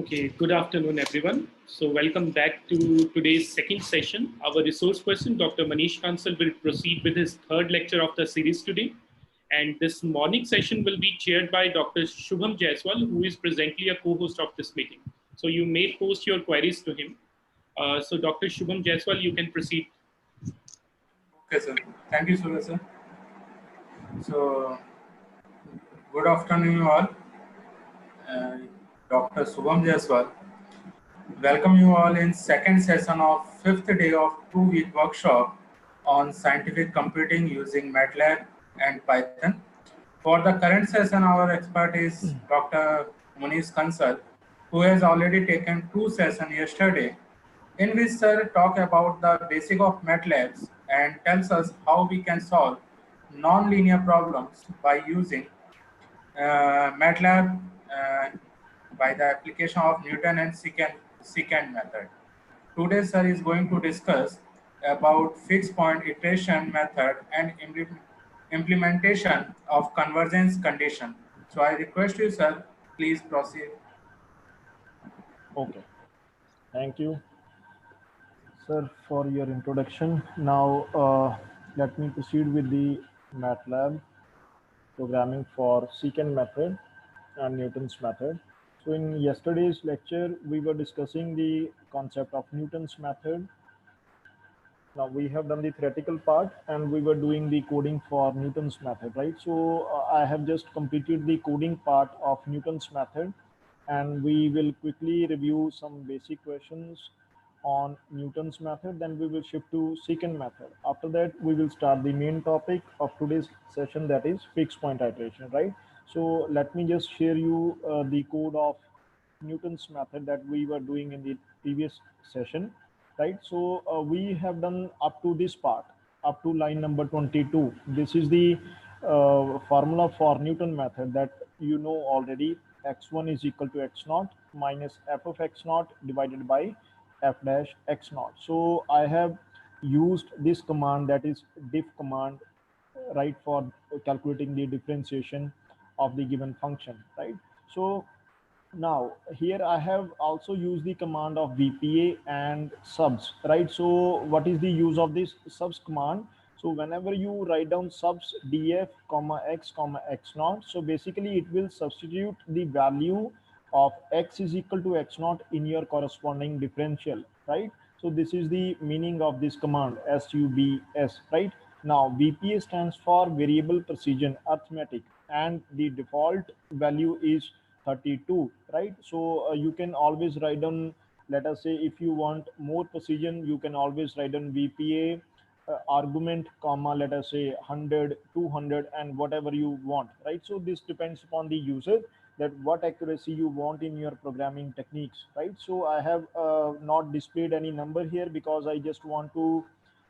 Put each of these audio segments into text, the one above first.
Okay, good afternoon, everyone. So, welcome back to today's second session. Our resource person, Dr. Manish Kansal, will proceed with his third lecture of the series today. And this morning session will be chaired by Dr. Shubham Jaiswal, who is presently a co host of this meeting. So, you may post your queries to him. Dr. Shubham Jaiswal, you can proceed. Okay, sir. Thank you, Surya, sir. So, good afternoon, all. Uh, Dr. Subham Jaiswal. Welcome you all in second session of fifth day of 2-week workshop on scientific computing using MATLAB and Python. For the current session, our expert is Dr. Munish Kansal, who has already taken 2 sessions yesterday, in which sir talk about the basic of MATLAB and tells us how we can solve non-linear problems by using MATLAB by the application of Newton and secant method. Today, sir is going to discuss about fixed point iteration method and implementation of convergence condition. So I request you, sir, please proceed. Okay, thank you, sir, for your introduction. Now, let me proceed with the MATLAB programming for secant method and Newton's method. So in yesterday's lecture, we were discussing the concept of Newton's method. Now we have done the theoretical part and we were doing the coding for Newton's method, right? So I have just completed the coding part of Newton's method, and we will quickly review some basic questions on Newton's method. Then we will shift to secant method. After that, we will start the main topic of today's session, that is fixed point iteration, right? So let me just share you the code of Newton's method that we were doing in the previous session, right? So we have done up to this part, up to line number 22. This is the formula for Newton method that you know already. X1 is equal to x naught minus f of x naught divided by f dash x naught. So I have used this command, that is diff command, right, for calculating the differentiation of the given function, right? So now here I have also used the command of VPA and subs, right? So what is the use of this subs command? So whenever you write down subs df comma x naught, so basically it will substitute the value of x is equal to x naught in your corresponding differential, right? So this is the meaning of this command, subs, right? Now VPA stands for variable precision arithmetic, and the default value is 32, right? So you can always write down, let us say if you want more precision, you can always write down VPA argument comma, let us say 100, 200, and whatever you want, right? So this depends upon the user, that what accuracy you want in your programming techniques, right? So I have not displayed any number here because I just want to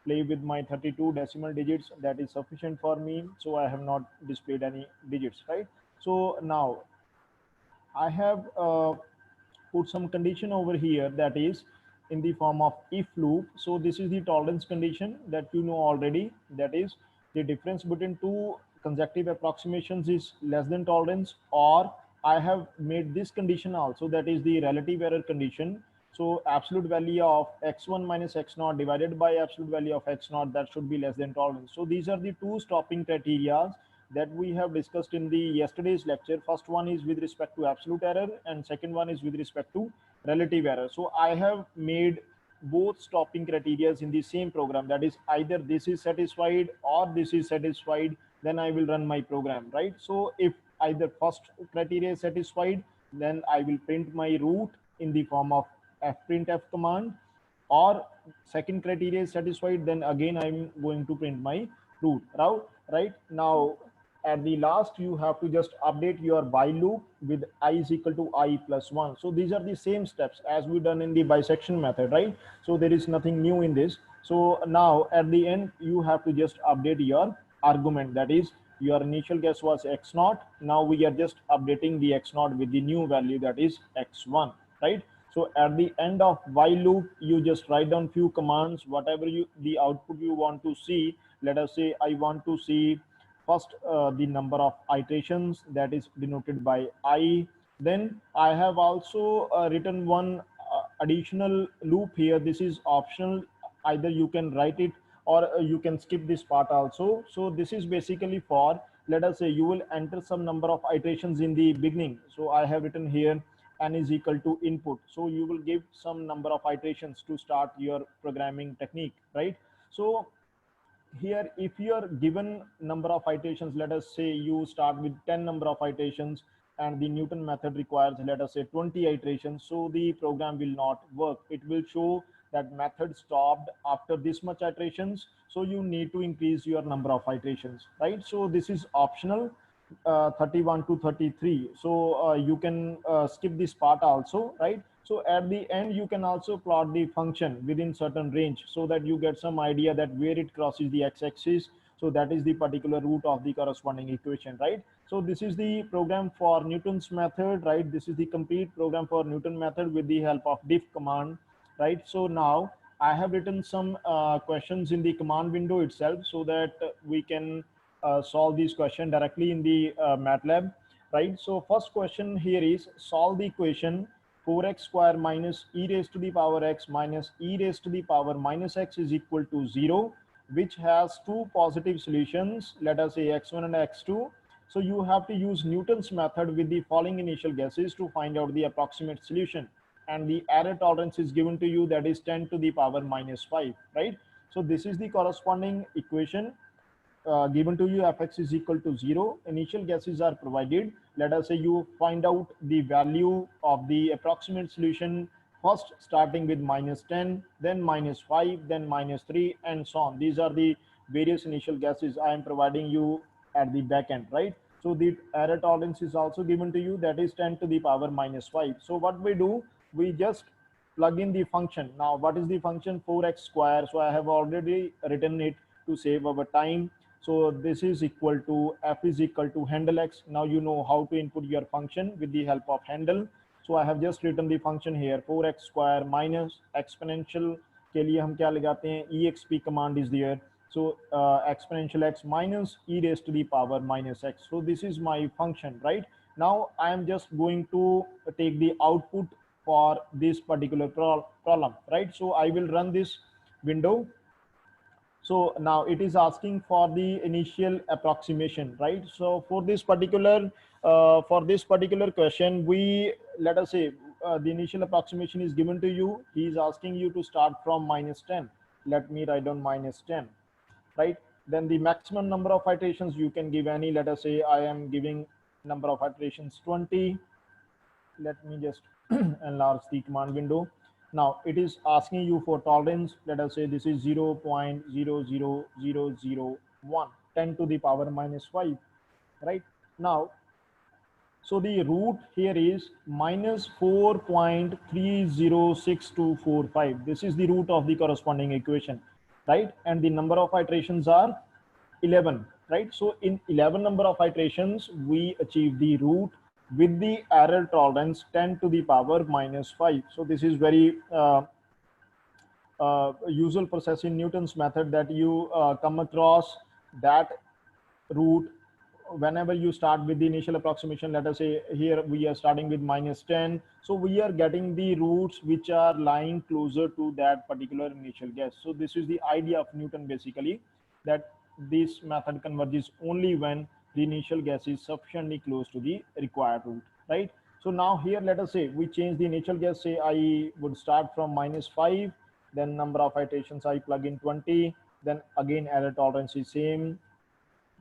play with my 32 decimal digits. That is sufficient for me, so I have not displayed any digits, right? So now I have put some condition over here, that is in the form of if loop. So this is the tolerance condition that you know already, that is the difference between two consecutive approximations is less than tolerance, or I have made this condition also, that is the relative error condition. So absolute value of x1 minus x naught divided by absolute value of x naught, that should be less than tolerance. So these are the two stopping criteria that we have discussed in the yesterday's lecture. First one is with respect to absolute error, and second one is with respect to relative error. So I have made both stopping criteria in the same program, that is either this is satisfied or this is satisfied, then I will run my program, right? So if either first criteria is satisfied, then I will print my root in the form of fprintf command, or second criteria is satisfied, then again I'm going to print my root, right? Now at the last you have to just update your while loop with I is equal to I plus 1. So these are the same steps as we done in the bisection method, right? So there is nothing new in this. So now at the end you have to just update your argument, that is your initial guess was x naught, now we are just updating the x naught with the new value, that is x1, right? So at the end of while loop you just write down few commands, whatever you the output you want to see. Let us say I want to see first the number of iterations, that is denoted by I, Then I have also written one additional loop here. This is optional. Either you can write it or you can skip this part also. So this is basically for, let us say you will enter some number of iterations in the beginning. So I have written here n is equal to input. So you will give some number of iterations to start your programming technique, right? So here, if you are given number of iterations, let us say you start with 10 number of iterations and the Newton method requires, let us say 20 iterations. So the program will not work. It will show that method stopped after this much iterations. So you need to increase your number of iterations, right? So this is optional. 31 to 33. So you can skip this part also, right? So at the end, you can also plot the function within certain range so that you get some idea that where it crosses the x-axis. So that is the particular root of the corresponding equation, right? So this is the program for Newton's method, right? This is the complete program for Newton method with the help of diff command, right? So now I have written some questions in the command window itself so that we can solve this question directly in the MATLAB, right? So first question here is solve the equation 4x square minus e raised to the power x minus e raised to the power minus x is equal to 0, which has two positive solutions, let us say x1 and x2. So you have to use Newton's method with the following initial guesses to find out the approximate solution. And the error tolerance is given to you, that is 10 to the power minus 5, right? So this is the corresponding equation given to you. Fx is equal to 0. Initial guesses are provided. Let us say you find out the value of the approximate solution, first starting with minus 10, then minus 5, then minus 3, and so on. These are the various initial guesses I am providing you at the back end, right? So the error tolerance is also given to you, that is 10 to the power minus 5. So what we do, we just plug in the function. Now what is the function? 4x square. So I have already written it to save our time. So this is equal to f is equal to handle x. Now you know how to input your function with the help of handle. So I have just written the function here 4x square minus exponential के लिए हम क्या लगाते हैं, exp command is there. So exponential x minus e raised to the power minus x. So this is my function, right? Now I am just going to take the output for this particular problem, right? So I will run this window. So now it is asking for the initial approximation, right? So for this particular question, we, let us say the initial approximation is given to you. He is asking you to start from minus 10. Let me write down minus 10, right? Then the maximum number of iterations you can give any. Let us say I am giving number of iterations 20. Let me just enlarge the command window. Now it is asking you for tolerance. Let us say this is 0.00001, 10 to the power minus 5, right? Now, so the root here is minus 4.306245. This is the root of the corresponding equation, right? And the number of iterations are 11, right? So in 11 number of iterations, we achieve the root with the error tolerance 10 to the power minus 5. So this is very usual process in Newton's method, that you come across that root whenever you start with the initial approximation. Let us say here we are starting with minus 10. So we are getting the roots which are lying closer to that particular initial guess. So this is the idea of Newton basically, that this method converges only when the initial guess is sufficiently close to the required root, right? So now here, let us say we change the initial guess. Say I would start from minus 5, then number of iterations I plug in 20, then again error tolerance is same,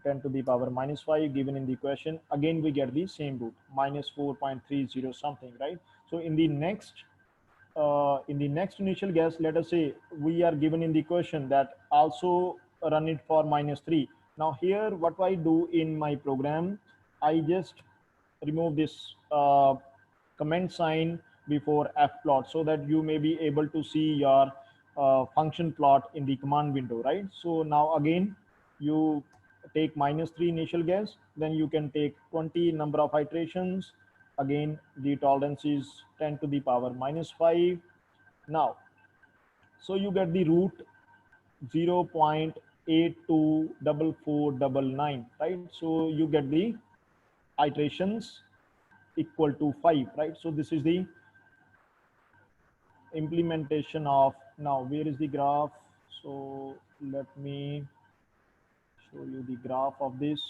10 to the power minus 5 given in the equation. Again we get the same root, minus 4.30 something, right? So in the next initial guess, let us say we are given in the equation that also run it for minus 3. Now here what I do in my program, I just remove this comment sign before f plot so that you may be able to see your function plot in the command window, right? So now again you take minus 3 initial guess, then you can take 20 number of iterations. Again the tolerance is 10 to the power minus 5. Now so you get the root 0.824499, right? So you get the iterations equal to 5, right? So this is the implementation of, now where is the graph? So let me show you the graph of this,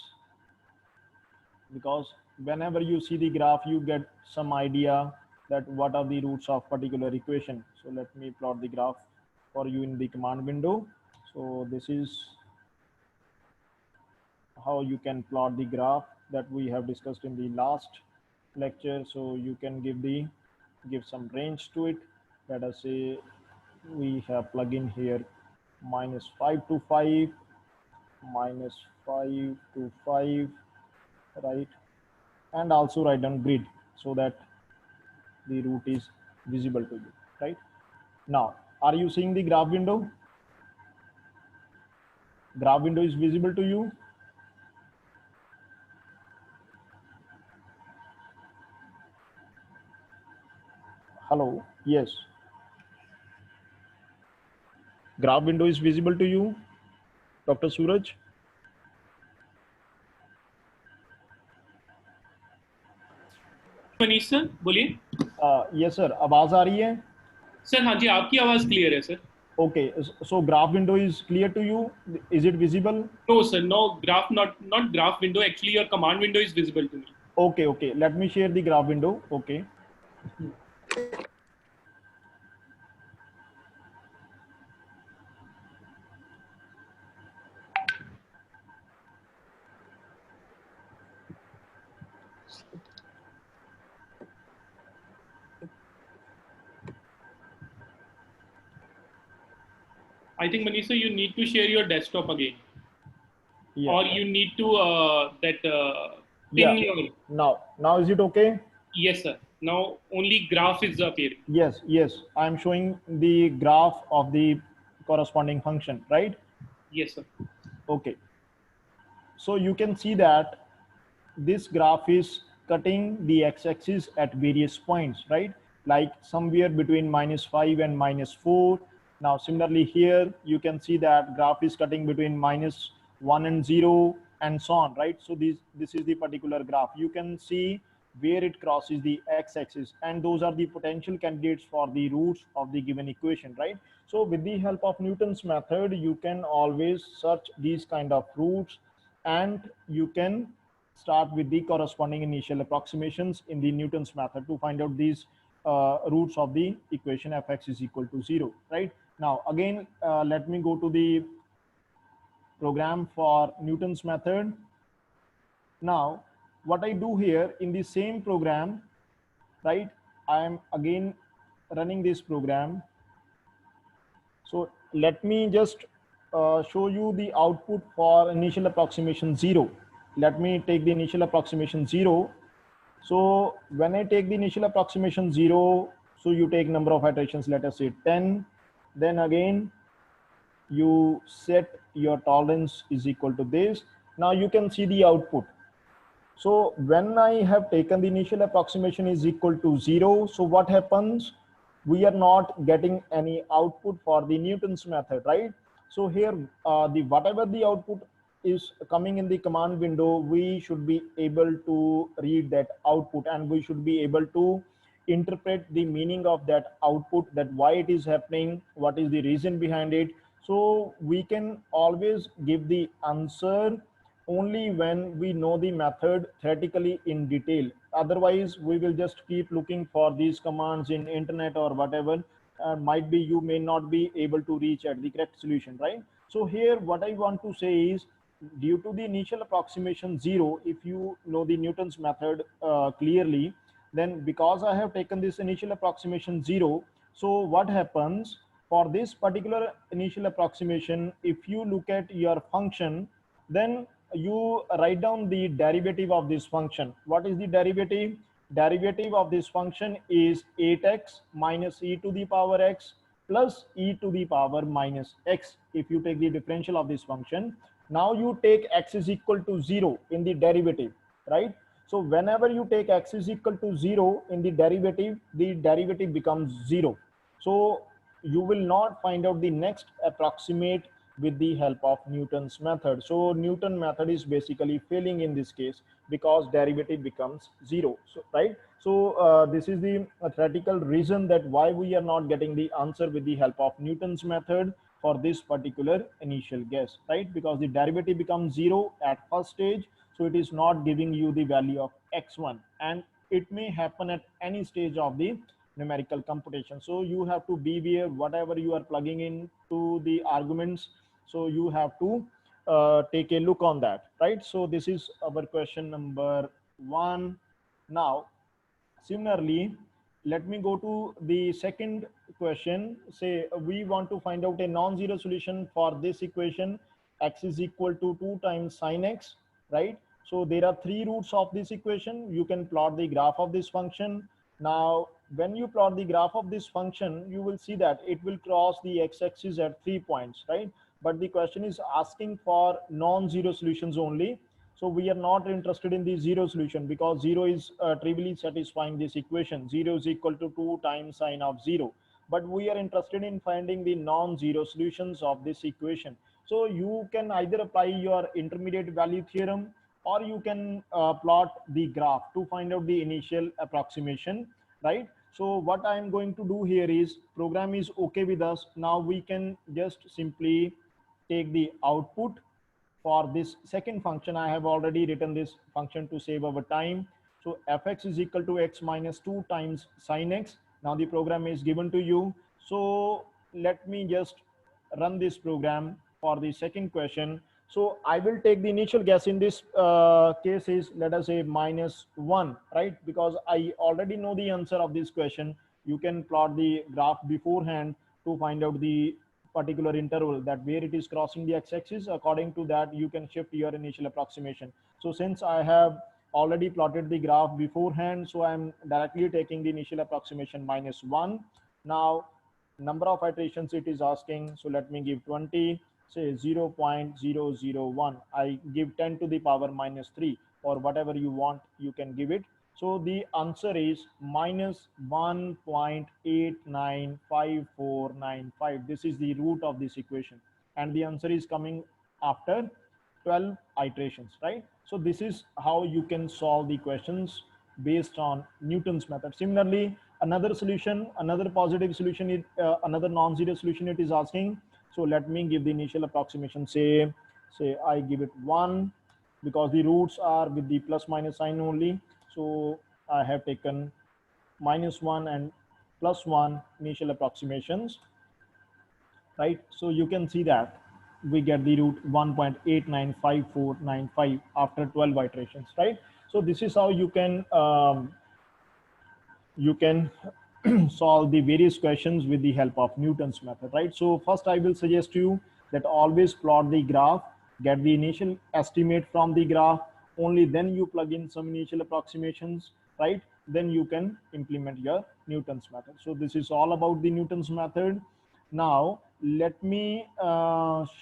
because whenever you see the graph, you get some idea that what are the roots of particular equation. So let me plot the graph for you in the command window. So this is how you can plot the graph that we have discussed in the last lecture. So you can give some range to it. Let us say we have plug in here -5 to 5, -5 to 5, right? And also write down grid so that the root is visible to you, right? Now, are you seeing the graph window? Graph window is visible to you? Hello, yes. Graph window is visible to you, Dr. Suraj? Manish sir बोलिए. Yes sir, आवाज आ रही है? Sir हाँ जी, आपकी आवाज clear है sir. Okay, so graph window is clear to you? Is it visible? No sir, no graph, not graph window. Actually, your command window is visible to me. Okay. Let me share the graph window. Okay. I think Manish sir, you need to share your desktop again. Yeah. Or you need to pin Yeah. your. Now is it okay? Yes sir. Now only graph is appearing. Yes. I am showing the graph of the corresponding function, right? Yes sir. Okay. So you can see that this graph is cutting the x-axis at various points, right? Like somewhere between -5 and -4. Now, similarly here, you can see that graph is cutting between -1 and 0 and so on, right? So this is the particular graph. You can see where it crosses the x-axis, and those are the potential candidates for the roots of the given equation, right? So with the help of Newton's method, you can always search these kind of roots, and you can start with the corresponding initial approximations in the Newton's method to find out these roots of the equation fx is equal to 0, right? Now, again, let me go to the program for Newton's method. Now, what I do here in the same program, right? I am again running this program. So let me just show you the output for initial approximation 0. Let me take the initial approximation 0. So when I take the initial approximation 0, so you take number of iterations, let us say 10. Then again, you set your tolerance is equal to this. Now you can see the output. So when I have taken the initial approximation is equal to 0, so what happens? We are not getting any output for the Newton's method, right? So here, whatever the output is coming in the command window, we should be able to read that output, and we should be able to interpret the meaning of that output, that why it is happening, what is the reason behind it. So we can always give the answer only when we know the method theoretically in detail. Otherwise, we will just keep looking for these commands in internet or whatever. Might be you may not be able to reach at the correct solution, right? So here, what I want to say is, due to the initial approximation 0, if you know the Newton's method clearly, then because I have taken this initial approximation 0, so what happens for this particular initial approximation, if you look at your function, then you write down the derivative of this function. What is the derivative? Derivative of this function is 8x minus e to the power x plus e to the power minus x. If you take the differential of this function, now you take x is equal to 0 in the derivative, right? So whenever you take x is equal to 0 in the derivative becomes 0. So you will not find out the next approximate with the help of Newton's method. So Newton method is basically failing in this case because derivative becomes zero. So right. So this is the theoretical reason that why we are not getting the answer with the help of Newton's method for this particular initial guess, right? Because the derivative becomes zero at first stage, so it is not giving you the value of x1, and it may happen at any stage of the numerical computation. So you have to be aware whatever you are plugging in to the arguments, so you have to take a look on that, right? So this is our question number 1. Now similarly, let me go to the second question. Say we want to find out a non-zero solution for this equation, x is equal to 2 times sine x, right? So there are three roots of this equation. You can plot the graph of this function. Now, when you plot the graph of this function, you will see that it will cross the x-axis at 3 points, right? But the question is asking for non-zero solutions only. So we are not interested in the zero solution because zero is trivially satisfying this equation. Zero is equal to 2 times sine of zero. But we are interested in finding the non-zero solutions of this equation. So you can either apply your intermediate value theorem, or you can plot the graph to find out the initial approximation, right? So what I am going to do here is, program is okay with us. Now we can just simply take the output for this second function. I have already written this function to save our time. So fx is equal to x minus 2 times sine x. Now the program is given to you. So let me just run this program for the second question. So I will take the initial guess in this case is, let us say, -1, right? Because I already know the answer of this question. You can plot the graph beforehand to find out the particular interval that where it is crossing the x-axis. According to that, you can shift your initial approximation. So since I have already plotted the graph beforehand, so I'm directly taking the initial approximation -1. Now number of iterations it is asking, so let me give 20, say 0.001. I give 10 to the power -3, or whatever you want, you can give it. So the answer is -1.895495. This is the root of this equation, and the answer is coming after 12 iterations, right? So this is how you can solve the questions based on Newton's method. Similarly, another solution, another positive solution is another non-zero solution it is asking. So let me give the initial approximation. Say I give it 1, because the roots are with the plus minus sign only. So I have taken -1 and +1 initial approximations, right? So you can see that we get the root 1.895495 after 12 iterations, right? So this is how you can solve the various questions with the help of Newton's method, right? So first I will suggest you that always plot the graph, get the initial estimate from the graph, only then you plug in some initial approximations, right? Then you can implement your Newton's method. So this is all about the Newton's method. Now let me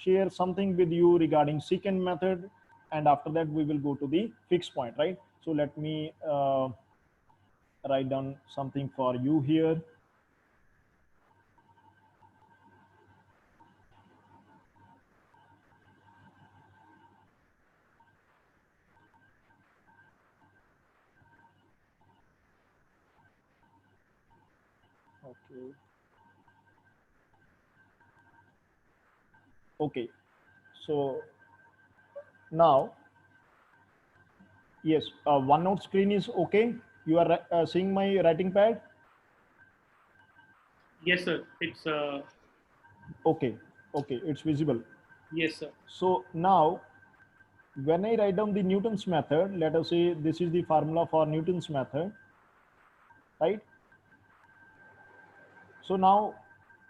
share something with you regarding secant method, and after that we will go to the fixed point, right? So let me write down something for you here. Okay. Okay. So now, yes, OneNote screen is okay. You are seeing my writing pad? Yes, sir. It's okay. Okay, it's visible. Yes, sir. So now, when I write down the Newton's method, let us say this is the formula for Newton's method, right? So now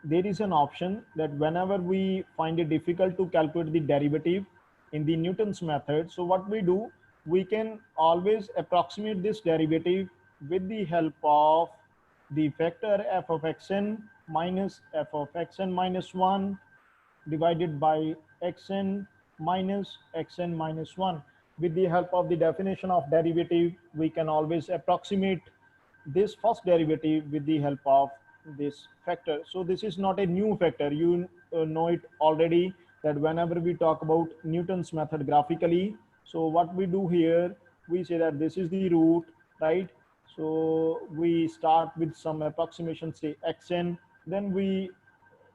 there is an option that whenever we find it difficult to calculate the derivative in the Newton's method, so what we do, we can always approximate this derivative with the help of the factor f of xn minus f of xn minus 1 divided by xn minus 1. With the help of the definition of derivative, we can always approximate this first derivative with the help of this factor. So this is not a new factor, you know it already that whenever we talk about Newton's method graphically, so what we do here, we say that this is the root, right? So we start with some approximation, say xn, then we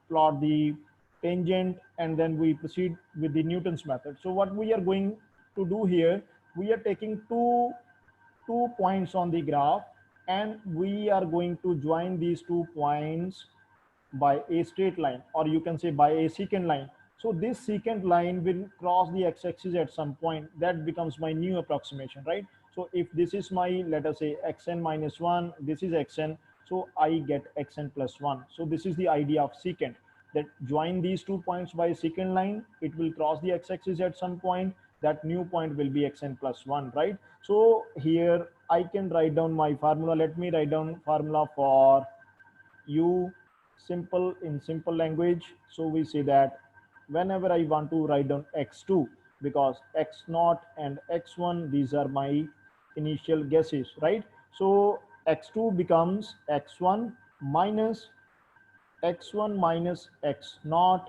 plot the tangent, and then we proceed with the Newton's method. So what we are going to do here, we are taking two points on the graph, and we are going to join these 2 points by a straight line, or you can say by a secant line. So this secant line will cross the x-axis at some point. That becomes my new approximation, right? So if this is my, let us say, xn minus 1, this is xn, so I get xn plus 1. So this is the idea of secant, that join these 2 points by a secant line, it will cross the x-axis at some point, that new point will be xn plus 1, right? So here I can write down my formula. Let me write down formula for u in simple language. So we say that whenever I want to write down x2, because x0 and x1, these are my initial guesses, right? So x2 becomes x1 minus x0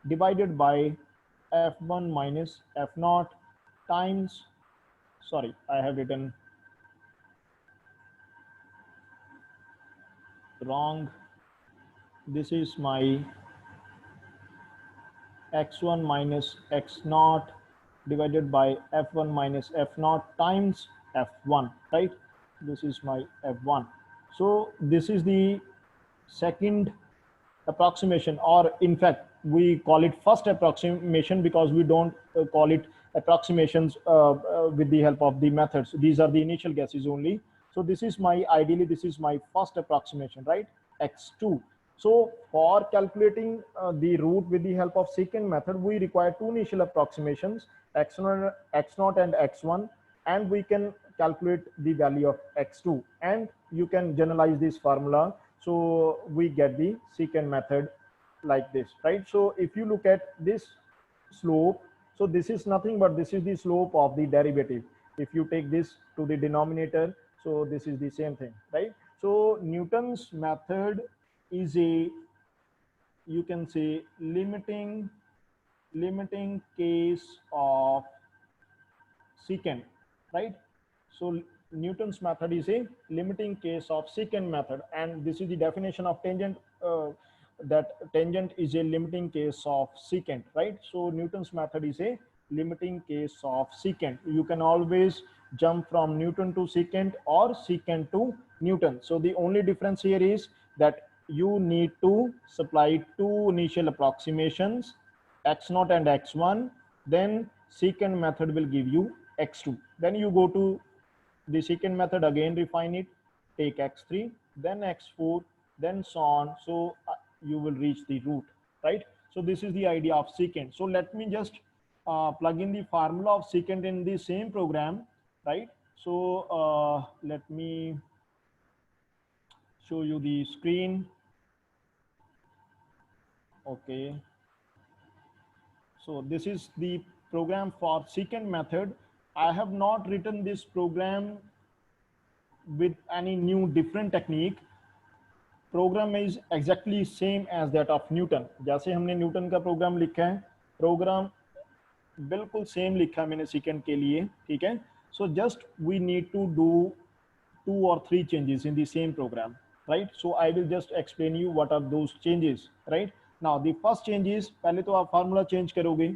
divided by f1 minus f0 times, sorry, I have written wrong. This is my x1 minus x0 divided by f1 minus f0 times f1, right? This is my f1. So this is the second approximation, or in fact we call it first approximation, because we don't call it approximations with the help of the methods. These are the initial guesses only. So this is my, ideally this is my first approximation, right? x2. So for calculating the root with the help of secant method, we require 2 initial approximations, x0 and x1, and we can calculate the value of x2, and you can generalize this formula. So we get the secant method like this, right? So if you look at this slope, so this is nothing but this is the slope of the derivative. If you take this to the denominator, so this is the same thing, right? So Newton's method is a, you can say, limiting case of secant, right? So Newton's method is a limiting case of secant method, and this is the definition of tangent, that tangent is a limiting case of secant, right? So Newton's method is a limiting case of secant. You can always jump from Newton to secant or secant to Newton. So the only difference here is that you need to supply 2 initial approximations, x0 and x1, then secant method will give you x2. Then you go to the secant method, again refine it, take x3, then x4, then so on. So you will reach the root, right? So this is the idea of secant. So let me just plug in the formula of secant in the same program, right? So let me show you the screen. Okay. So this is the program for secant method. I have not written this program with any new different technique. Program is exactly same as that of Newton. जैसे हमने Newton का programme लिखा है, programme बिल्कुल same लिखा है मैंने secant के लिए, ठीक है? So just we need to do 2 or 3 changes in the same program, right? So I will just explain you what are those changes, right? Now the first change is, पहले तो आप फार्मूला चेंज करोगे.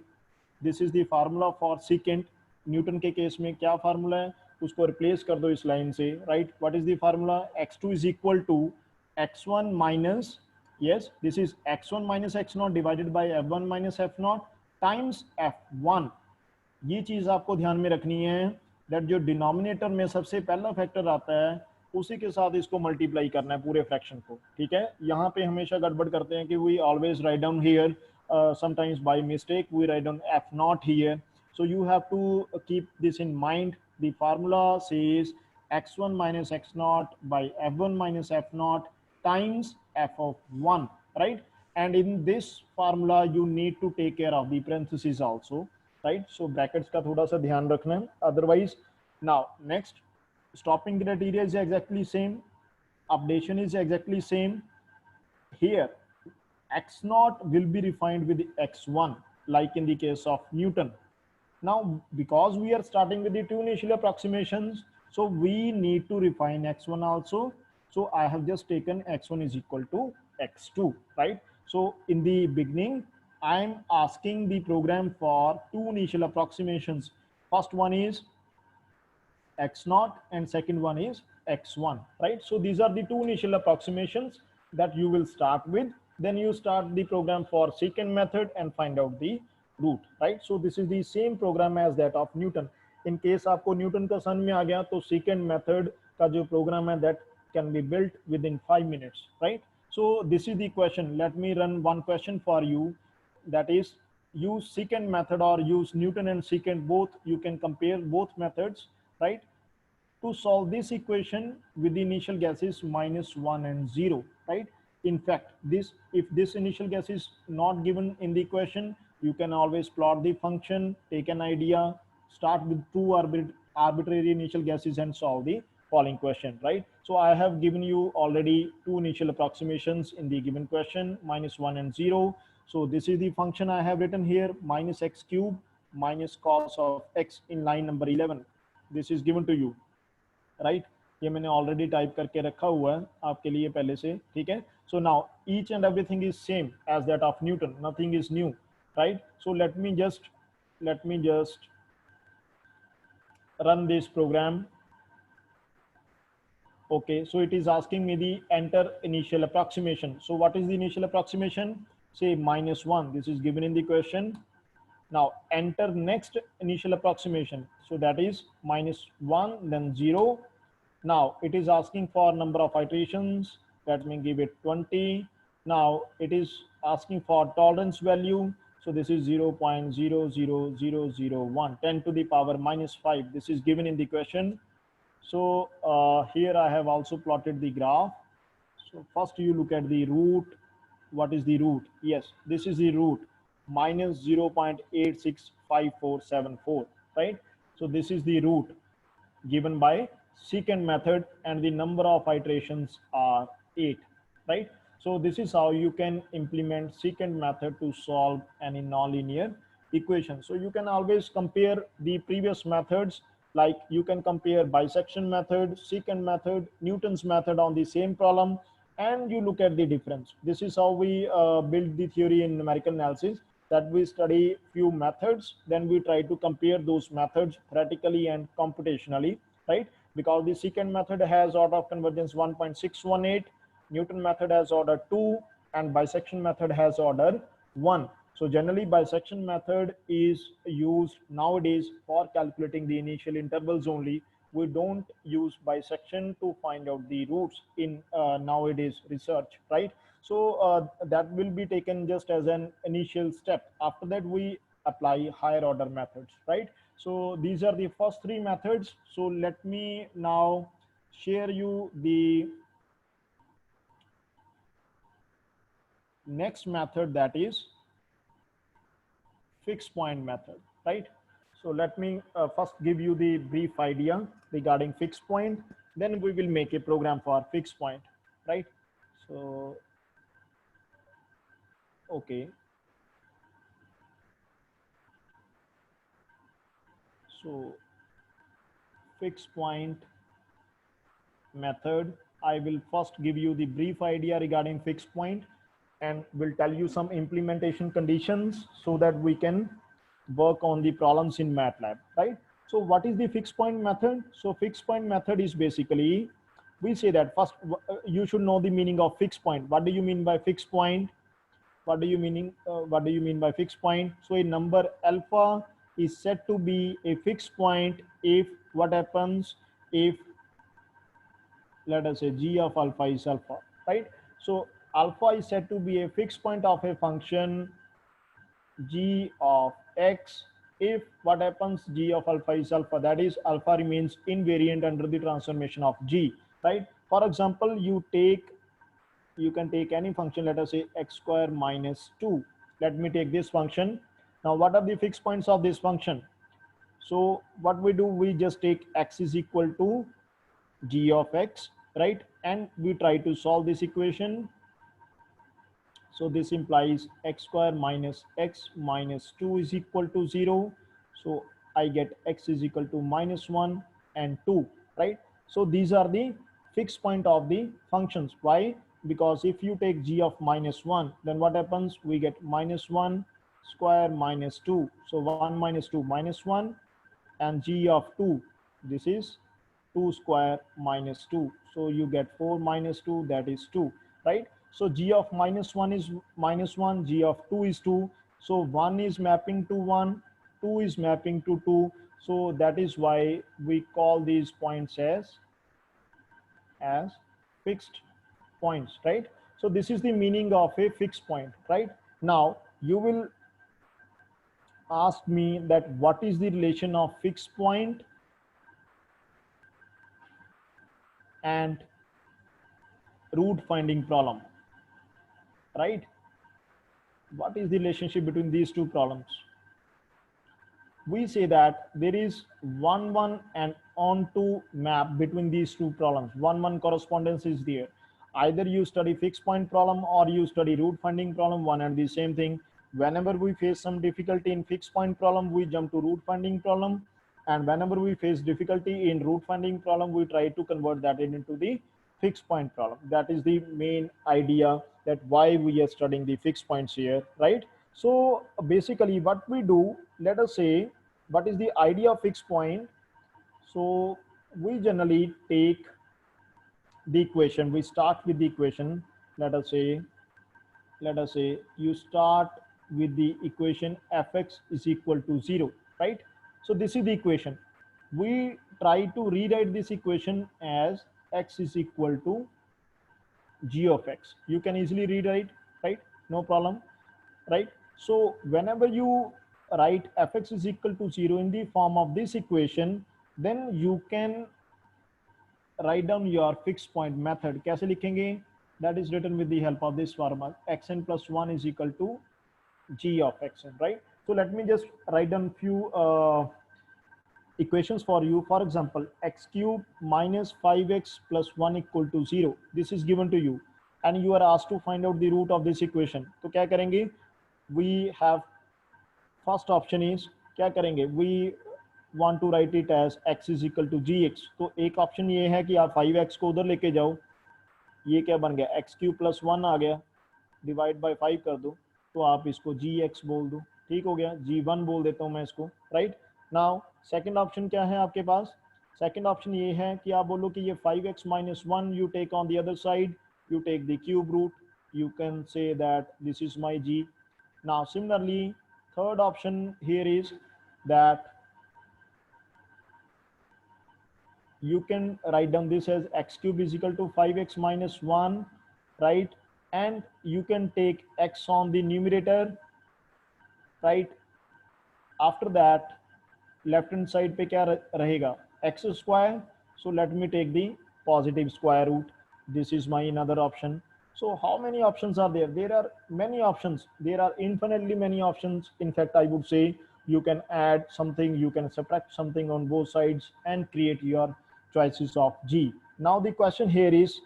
This is the formula for secant. Newton के case में क्या formula है, उसको replace कर दो इस लाइन से, right? What is the formula? x2 is equal to x1 minus, yes, this is x1 minus x0 divided by f1 minus f0 times f1. ये चीज आपको ध्यान में रखनी है, दैट जो डिनोमिनेटर में सबसे पहला फैक्टर आता है उसी के साथ इसको मल्टीप्लाई करना है पूरे फ्रैक्शन को, ठीक है? यहाँ पे हमेशा गड़बड़ करते हैं कि we always write down here, sometimes by mistake we write down f0 here. So you have to keep this in mind. The formula says x1 minus x0 by f1 minus f0 times f of 1, right? And in this formula you need to take care of the parentheses also, right? So brackets का थोड़ा सा ध्यान रखना है, otherwise. Now next, stopping criteria is exactly same, updation is exactly same. Here x0 will be refined with x1, like in the case of Newton. Now, because we are starting with the two initial approximations, so we need to refine x1 also. So I have just taken x1 is equal to x2, right? So in the beginning, I'm asking the program for two initial approximations. First one is x0 and second one is x1, right? So these are the two initial approximations that you will start with. Then you start the program for secant method and find out the root, right? So this is the same program as that of Newton. In case आपको Newton का समझ में आ गया तो secant method का जो program है that can be built within 5 minutes, right? So this is the question. Let me run one question for you, that is use secant method or use Newton and secant both. You can compare both methods, right, to solve this equation with the initial gases -1 and 0, right? In fact, this, if this initial gas is not given in the equation, you can always plot the function, take an idea, start with two arbitrary initial gases and solve the following question, right? So I have given you already two initial approximations in the given question, -1 and 0. So this is the function I have written here, minus x cube minus cos of x in line number 11. This is given to you, right? ये मैंने already type करके रखा हुआ है आपके लिए पहले से, ठीक है? So now each and everything is same as that of Newton, nothing is new, right? So let me just run this program. Okay, so it is asking me the enter initial approximation. So what is the initial approximation? Say -1, this is given in the question. Now enter next initial approximation, so that is -1 then 0. Now it is asking for number of iterations, let me give it 20. Now it is asking for tolerance value, so this is 0.00001, 10 to the power -5. This is given in the question. So here I have also plotted the graph. So first you look at the root. What is the root? Yes, this is the root, minus 0.865474, right? So this is the root given by secant method and the number of iterations are 8, right? So this is how you can implement secant method to solve any nonlinear equation. So you can always compare the previous methods, like you can compare bisection method, secant method, Newton's method on the same problem, and you look at the difference. This is how we build the theory in numerical analysis, that we study few methods, then we try to compare those methods theoretically and computationally, right? Because the secant method has order of convergence 1.618, Newton method has order 2, and bisection method has order 1. So generally bisection method is used nowadays for calculating the initial intervals only. We don't use bisection to find out the roots in nowadays research, right? So that will be taken just as an initial step. After that, we apply higher order methods, right? So these are the first three methods. So let me now share you the next method, that is fixed point method, right? So let me first give you the brief idea regarding fixed point, then we will make a program for fixed point, right? So, okay. So fixed point method, I will first give you the brief idea regarding fixed point and will tell you some implementation conditions so that we can work on the problems in MATLAB, right? So what is the fixed point method? So fixed point method is basically, we say that first you should know the meaning of fixed point. What do you mean by fixed point? What do you mean by fixed point? So a number alpha is said to be a fixed point if what happens if, let us say, g of alpha is alpha, right? So alpha is said to be a fixed point of a function g of x if what happens, g of alpha is alpha, that is alpha remains invariant under the transformation of g, right? For example, you can take any function, let us say x square minus 2. Let me take this function. Now what are the fixed points of this function? So what we do, we just take x is equal to g of x, right? And we try to solve this equation. So this implies x square minus x minus 2 is equal to 0. So I get x is equal to minus 1 and 2, right? So these are the fixed point of the functions. Why? Because if you take g of minus 1, then what happens? We get minus 1 square minus 2. So 1 minus 2 minus 1, and g of 2, this is 2 square minus 2. So you get 4 minus 2, that is 2, right? So g of minus 1 is minus 1, g of 2 is 2. So 1 is mapping to 1, 2 is mapping to 2. So that is why we call these points as fixed points, right? So this is the meaning of a fixed point, right? Now you will ask me that what is the relation of fixed point and root finding problem, right? What is the relationship between these two problems? We say that there is 1-1 and onto map between these two problems. 1-1 correspondence is there. Either you study fixed point problem or you study root finding problem, one and the same thing. Whenever we face some difficulty in fixed point problem, we jump to root finding problem. And whenever we face difficulty in root finding problem, we try to convert that into the fixed point problem. That is the main idea, that why we are studying the fixed points here, right? So basically what we do, let us say, what is the idea of fixed point? So we generally take the equation, we start with the equation. Let us say you start with the equation fx is equal to 0, right? So this is the equation. We try to rewrite this equation as x is equal to g of x. You can easily rewrite, right? No problem, right? So whenever you write fx is equal to 0 in the form of this equation, then you can write down your fixed point method. कैसे लिखेंगे? That is written with the help of this formula, xn plus 1 is equal to g of xn, right? So let me just write down few equations for you. For example, x cube minus 5x plus 1 equal to 0. This is given to you and you are asked to find out the root of this equation. तो क्या करेंगे? We have first option is, क्या करेंगे? We want to write it as x is equal to gx. तो एक option ये है कि आप 5x को उधर लेके जाओ. ये क्या बन गया? x क्यूब प्लस 1 आ गया, डिवाइड बाय 5 कर दो, तो आप इसको gx बोल दो. ठीक हो गया? g1 बोल देता हूँ मैं इसको, राइट? नाउ सेकंड ऑप्शन क्या है आपके पास? सेकंड ऑप्शन ये है कि आप बोलो कि ये 5x minus 1 you take on the other side, you take the cube root, you can say that this is my g. Now similarly, third option here is that you can write down this as x cube is equal to 5x minus 1, right? And you can take x on the numerator, right? After that, left hand side पे क्या रहेगा? X square. So let me take the positive square root. This is my another option. So how many options are there? There are many options. There are infinitely many options. In fact, I would say you can add something, you can subtract something on both sides and create your choices of G. Now the question here is,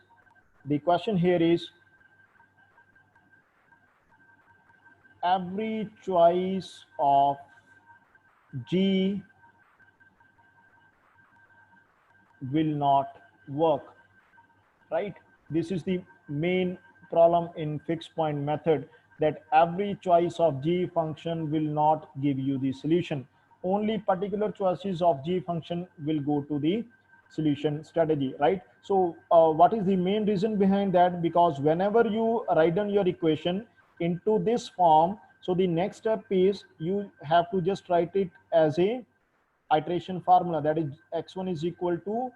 every choice of G will not work, right? This is the main problem in fixed point method, that every choice of G function will not give you the solution. Only particular choices of G function will go to the solution strategy, right? So what is the main reason behind that? Because whenever you write down your equation into this form, so the next step is you have to just write it as a iteration formula, that is x1 is equal to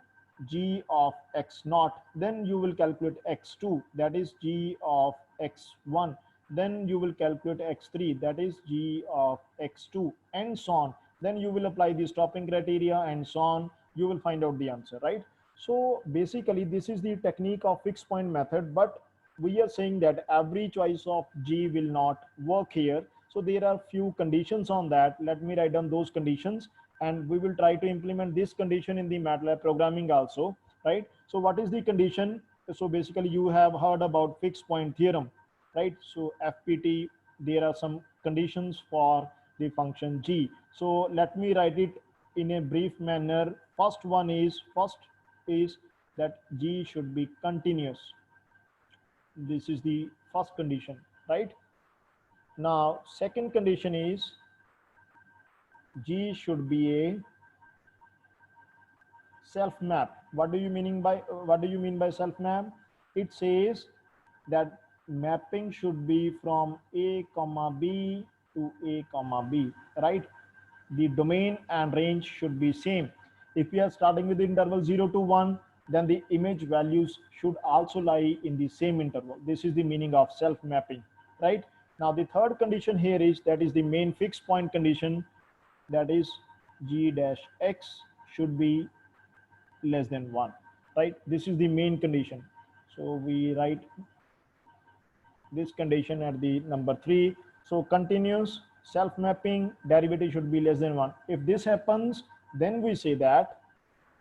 g of x naught. Then you will calculate x2, that is g of x1. Then you will calculate x3, that is g of x2, and so on. Then you will apply the stopping criteria and so on. You will find out the answer, right? So basically this is the technique of fixed point method, but we are saying that every choice of G will not work here. So there are few conditions on that. Let me write down those conditions and we will try to implement this condition in the MATLAB programming also, right? So what is the condition? So basically you have heard about fixed point theorem. right? So FPT, there are some conditions for the function g. So let me write it in a brief manner. First is that g should be continuous. This is the first condition, right? Now second condition is g should be a self map. What do you mean by self map? It says that mapping should be from a comma b to a comma b, right? The domain and range should be same. If we are starting with the interval 0 to 1, then the image values should also lie in the same interval. This is the meaning of self mapping, right? Now the third condition here is, that is the main fixed point condition, that is g dash x should be less than 1, right? This is the main condition. So we write this condition at the number 3. So continuous self mapping derivative should be less than 1. If this happens, then we say that,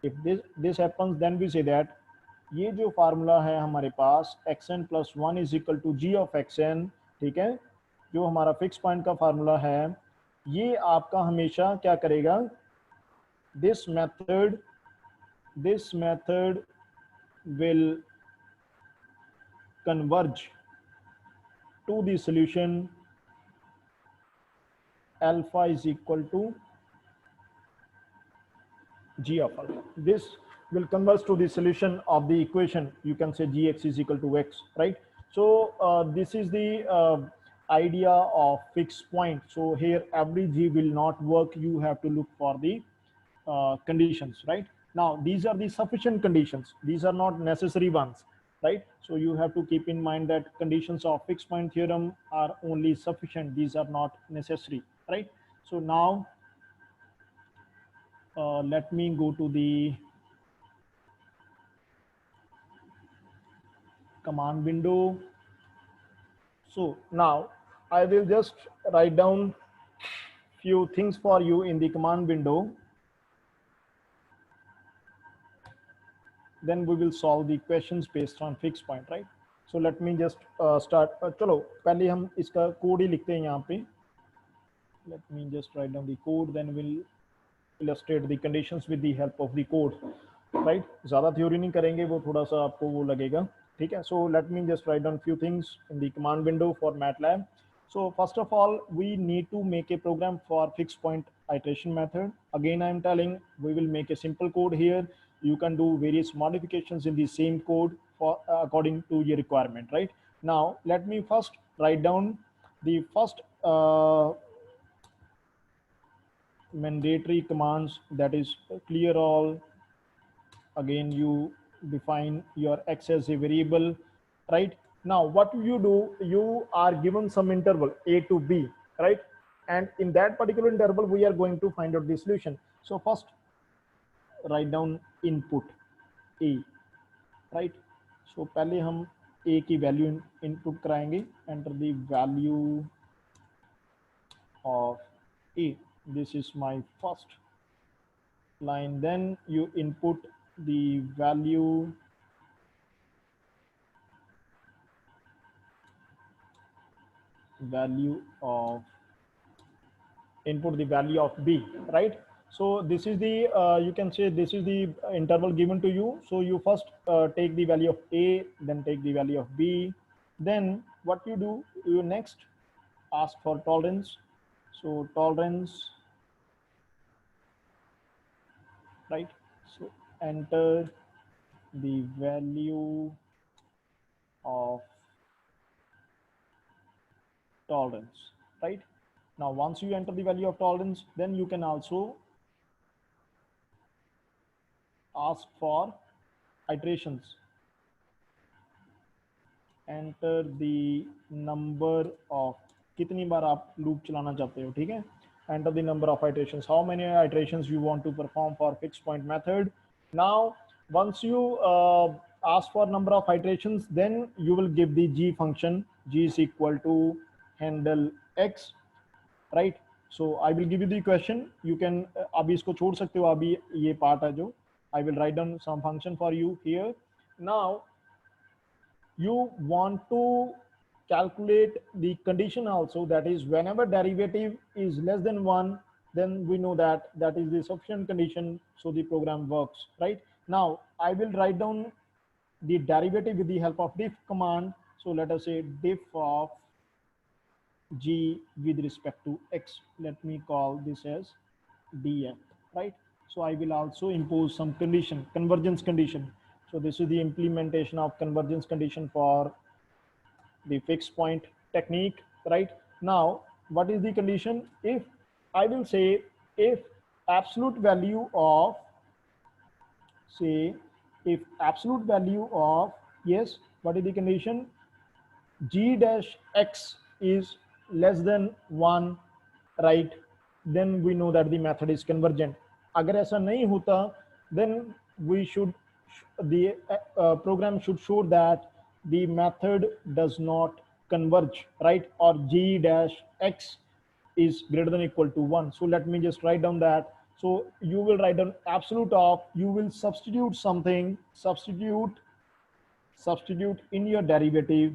if this happens, then we say that ये जो formula है हमारे पास xn plus 1 is equal to g of xn, ठीक है, जो हमारा fix point का formula है, ये आपका हमेशा क्या करेगा, this method will converge to the solution alpha is equal to g of alpha. This will converge to the solution of the equation. You can say gx is equal to x, right? So this is the idea of fixed point. So here every g will not work. You have to look for the conditions, right? Now these are the sufficient conditions. These are not necessary ones, right? So you have to keep in mind that conditions of fixed point theorem are only sufficient. These are not necessary, right? So now let me go to the command window. So now I will just write down few things for you in the command window. Then we will solve the questions based on fixed point, right? So let me just start. चलो पहले हम इसका code ही लिखते हैं यहाँ पे. Let me just write down the code, then we'll illustrate the conditions with the help of the code, right? ज़्यादा theory नहीं करेंगे, वो थोड़ा सा आपको वो लगेगा, ठीक है? So let me just write down few things in the command window for MATLAB. So first of all, we need to make a program for fixed point iteration method. Again, I am telling, we will make a simple code here. You can do various modifications in the same code for according to your requirement, right? Now, let me first write down the first mandatory commands, that is clear all. Again, you define your x as a variable, right? Now what you do, you are given some interval a to b, right? And in that particular interval we are going to find out the solution. So first write down input a, right? So पहले हम a की value input कराएंगे. Enter the value of a. This is my first line. Then you input the value of input the value of b, right? So this is the you can say this is the interval given to you. So you first take the value of a, then take the value of b. Then what you do, you next ask for tolerance. So tolerance, right? So enter the value of tolerance, right? Now once you enter the value of tolerance, then you can also ask for iterations. Enter the number of, कितनी बार आप loop चलाना चाहते हो, ठीक है? Enter the number of iterations, how many iterations you want to perform for fixed point method. Now once you ask for number of iterations, then you will give the g function. G is equal to handle x, right? So I will give you the question. You can अभी इसको छोड़ सकते हो, अभी ये part है जो I will write down some function for you here. Now you want to calculate the condition also, that is whenever derivative is less than 1, then we know that that is the sufficient condition, so the program works, right? Now I will write down the derivative with the help of diff command. So let us say diff of g with respect to x. Let me call this as df, right? So I will also impose some condition, convergence condition. So this is the implementation of convergence condition for the fixed point technique, right? Now what is the condition? If I will say, if absolute value of, say, if absolute value of, yes, what is the condition? G dash x is less than 1, right? Then we know that the method is convergent. अगर ऐसा नहीं होता, then we should, the program should show that the method does not converge, right? Or G dash x is greater than or equal to 1. So let me just write down that. So you will write down absolute of, you will substitute something, substitute in your derivative.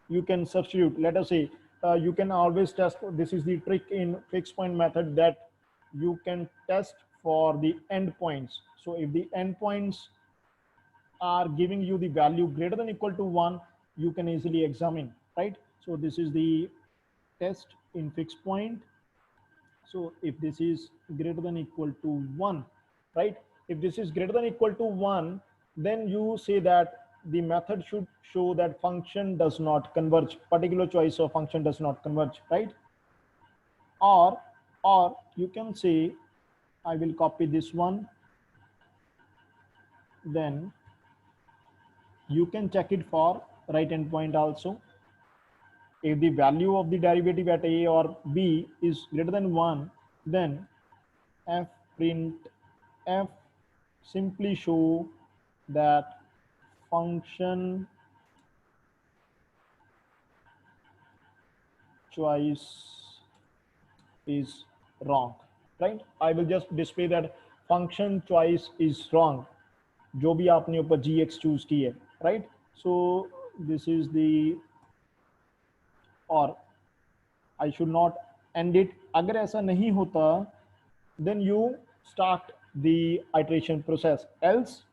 You can substitute, let us say, you can always test, this is the trick in fixed point method, that you can test for the endpoints. So if the endpoints are giving you the value greater than or equal to 1, you can easily examine, right? So this is the test in fixed point. So if this is greater than or equal to 1, right? If this is greater than or equal to 1, then you say that the method should show that function does not converge, particular choice of function does not converge, right? Or you can say, I will copy this one, then you can check it for right endpoint also. If the value of the derivative at a or b is greater than 1, then f print f simply show that function choice is wrong, right? I will just display that function choice is wrong, जो भी आपने ऊपर gx choose की है, right? So this is the, or I should not end it. अगर ऐसा नहीं होता, then you start the iteration process, else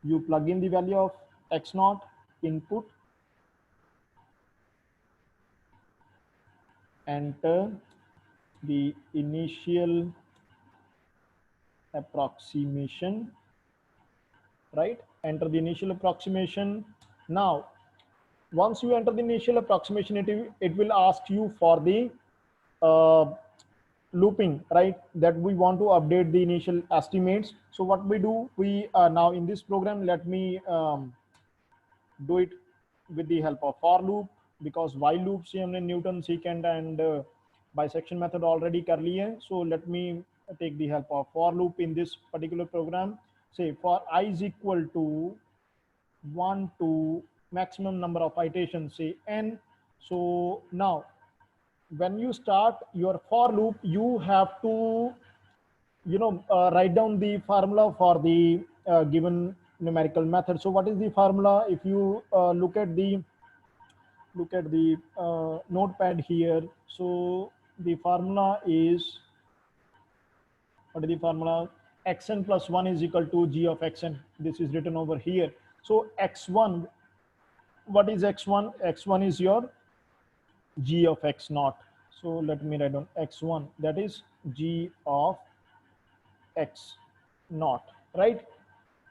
you plug in the value of x naught input, enter the initial approximation, right? Enter the initial approximation. Now once you enter the initial approximation, it will ask you for the looping, right? That we want to update the initial estimates. So what we do, we now in this program, let me do it with the help of for loop, because while loop से हमने Newton secant and bisection method already कर ली है. So let me take the help of for loop in this particular program. Say for I is equal to 1 to maximum number of iterations, say n. So now when you start your for loop, you have to, you know, write down the formula for the given numerical method. So what is the formula? If you look at the notepad here, so the formula is, what is the formula? Xn plus 1 is equal to g of xn. This is written over here. So x1, what is x1? X1 is your g of x naught. So let me write down x1, that is g of x naught, right?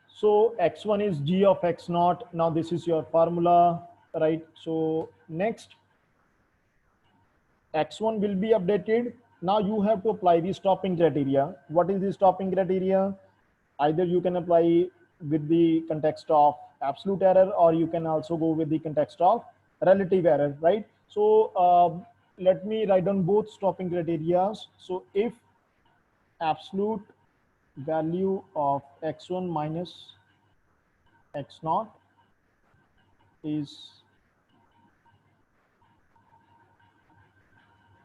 So x1 is g of x naught. Now this is your formula, right? So next, x1 will be updated. Now you have to apply the stopping criteria. What is the stopping criteria? Either you can apply with the context of absolute error, or you can also go with the context of relative error, right? So let me write down both stopping criteria. So if absolute value of x1 minus x naught is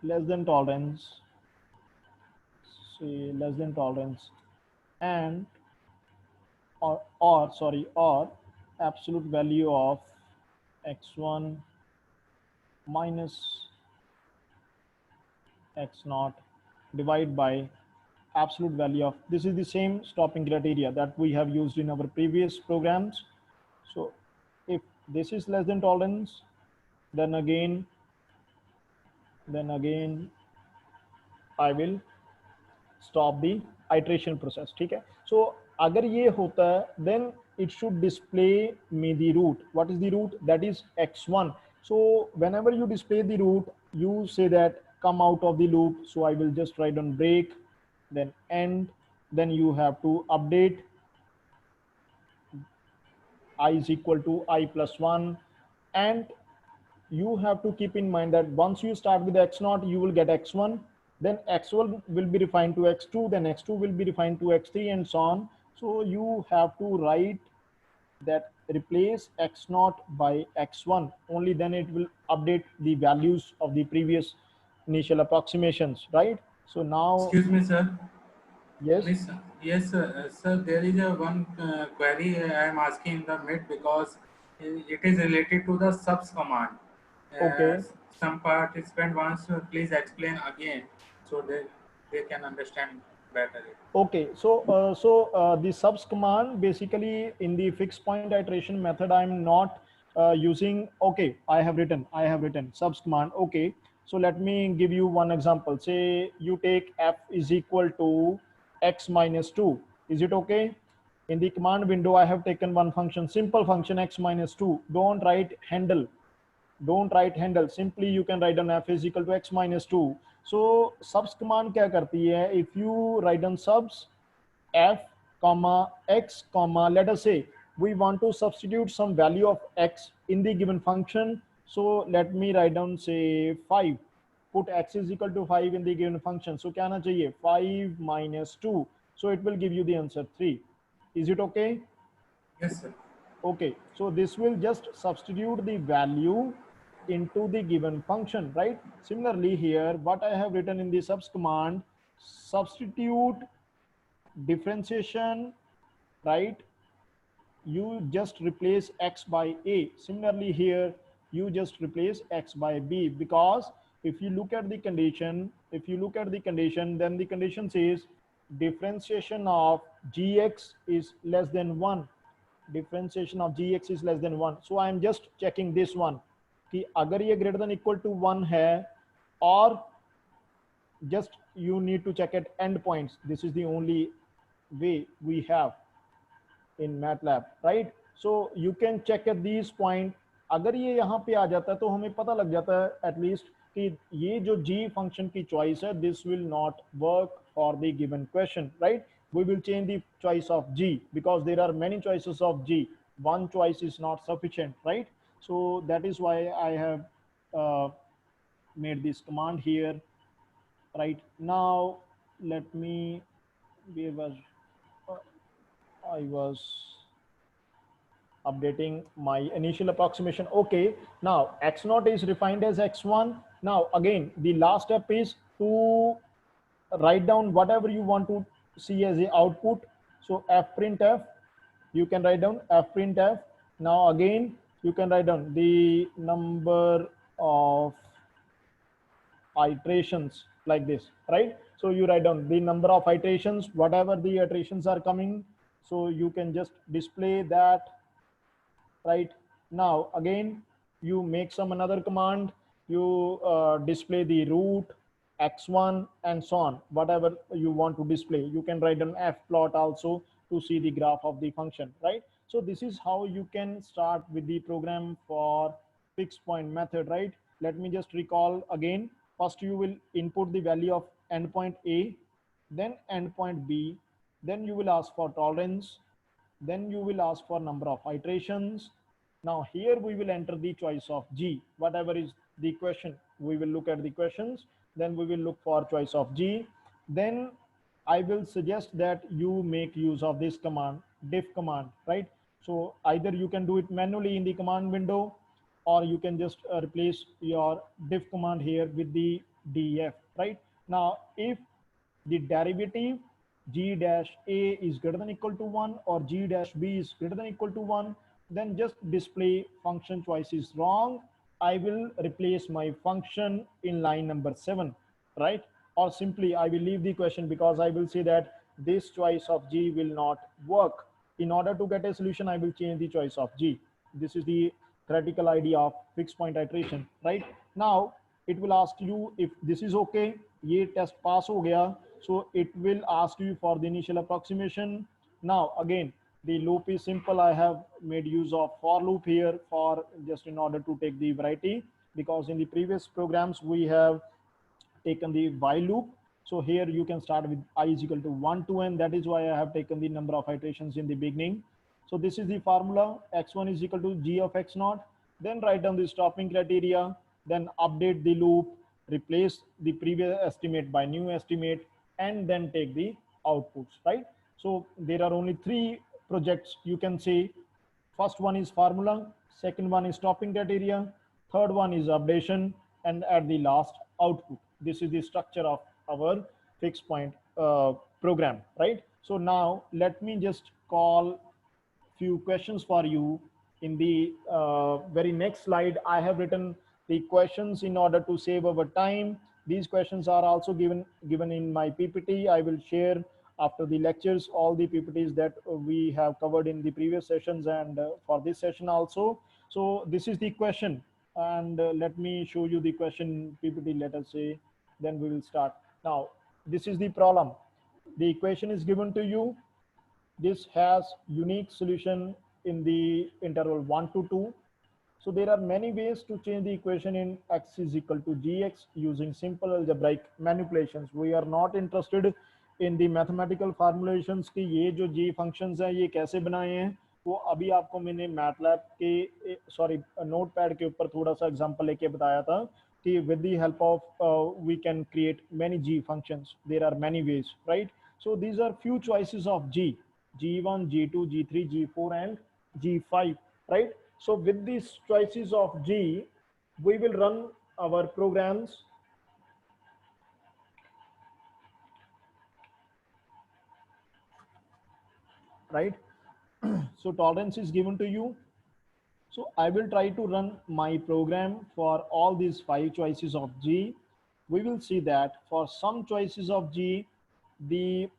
less than tolerance, say less than tolerance, and or absolute value of x1 minus x naught divided by absolute value of, this is the same stopping criteria that we have used in our previous programs. So if this is less than tolerance, then again I will stop the iteration process. ठीक है. So अगर ये होता है, then it should display me the root. What is the root? That is x1. So whenever you display the root, you say that come out of the loop. So I will just write on break, then end, then you have to update I is equal to I plus 1, and you have to keep in mind that once you start with x0, you will get x1, then x1 will be refined to x2, then x2 will be refined to x3, and so on. So you have to write that replace x0 by x1, only then it will update the values of the previous initial approximations, right? So now, Excuse me, sir. yes. Yes, sir. There is a one query I am asking in the mid because it is related to the subs command. Okay. Some participant wants to please explain again so they can understand better. Okay, so the subs command, basically in the fixed point iteration method, I'm not using. Okay, I have written subs command. Okay, so let me give you one example. Say you take f is equal to x minus 2. Is it okay? In the command window, I have taken one function, simple function x minus 2. Don't write handle, simply you can write down f is equal to x minus 2. So subs command क्या करती है? If you write down subs f comma x comma, let us say we want to substitute some value of x in the given function. So let me write down say 5. Put x is equal to 5 in the given function. So क्या आना चाहिए? 5 minus 2. So it will give you the answer 3. Is it okay? Yes, sir. Okay, so this will just substitute the value into the given function, right? Similarly here, what I have written in the subs command, substitute differentiation, right? You just replace x by a. Similarly here, you just replace x by b, because if you look at the condition, then the condition says differentiation of gx is less than 1. Differentiation of gx is less than 1. So I am just checking this one कि अगर ये greater than equal to 1 है, or just you need to check at endpoints. This is the only way we have in MATLAB, right? So you can check at these point. अगर ये यहाँ पे आ जाता है तो हमें पता लग जाता है at least कि ये जो g function की choice है, this will not work for the given question, right? We will change the choice of g because there are many choices of g. One choice is not sufficient, right? So that is why I have made this command here. Right now, let me, I was updating my initial approximation. Okay, now x0 is refined as x1. Now again, the last step is to write down whatever you want to see as the output. So fprintf, you can write down fprintf. Now again, you can write down the number of iterations like this, right? So you write down the number of iterations, whatever the iterations are coming. So you can just display that. Right now again, you make some another command, you display the root x1 and so on, whatever you want to display. You can write an f plot also to see the graph of the function, right? So this is how you can start with the program for fixed point method, right? Let me just recall again. First you will input the value of endpoint a, then endpoint b, then you will ask for tolerance, then you will ask for number of iterations. Now here we will enter the choice of G, whatever is the question. We will look at the questions, then we will look for choice of G. Then I will suggest that you make use of this command, diff command, right? So either you can do it manually in the command window, or you can just replace your diff command here with the def, right? Now, if the derivative g dash a is greater than equal to 1 or g dash b is greater than equal to 1, then just display function choice is wrong I will replace my function in line number 7, right? Or simply I will leave the question because I will say that this choice of G will not work. In order to get a solution, I will change the choice of G. This is the theoretical idea of fixed point iteration, right? Now it will ask you if this is okay, ye test pass ho gaya, so it will ask you for the initial approximation. Now again, the loop is simple. I have made use of for loop here for just in order to take the variety, because in the previous programs we have taken the while loop. So here you can start with I is equal to 1 to n. That is why I have taken the number of iterations in the beginning. So this is the formula. X1 is equal to G of X naught. Then write down the stopping criteria. Then update the loop, replace the previous estimate by new estimate, and then take the outputs, right? So there are only 3 projects you can say. First one is formula, second one is stopping criteria, third one is updation, and at the last output. This is the structure of our fixed point program, right? So now let me just call few questions for you. In the very next slide, I have written the questions in order to save our time. These questions are also given in my PPT. I will share after the lectures all the PPTs that we have covered in the previous sessions and for this session also. So this is the question, and let me show you the question PPT, let us say, then we will start. Now this is the problem. The equation is given to you. This has unique solution in the interval 1 to 2. So there are many ways to change the equation in x is equal to gx using simple algebraic manipulations. We are not interested in the mathematical formulations कि ये जो g functions हैं ये कैसे बनाए हैं. वो अभी आपको मैंने MATLAB के सॉरी नोटपैड के ऊपर थोड़ा सा एग्जांपल लेके बताया था कि with the help of we can create many g functions. There are many ways, right? So these are few choices of g. G1, G2, G3, G4, and G5, right? So with these choices of G, we will run our programs. Right? So tolerance is given to you. So I will try to run my program for all these 5 choices of G. We will see that for some choices of G, the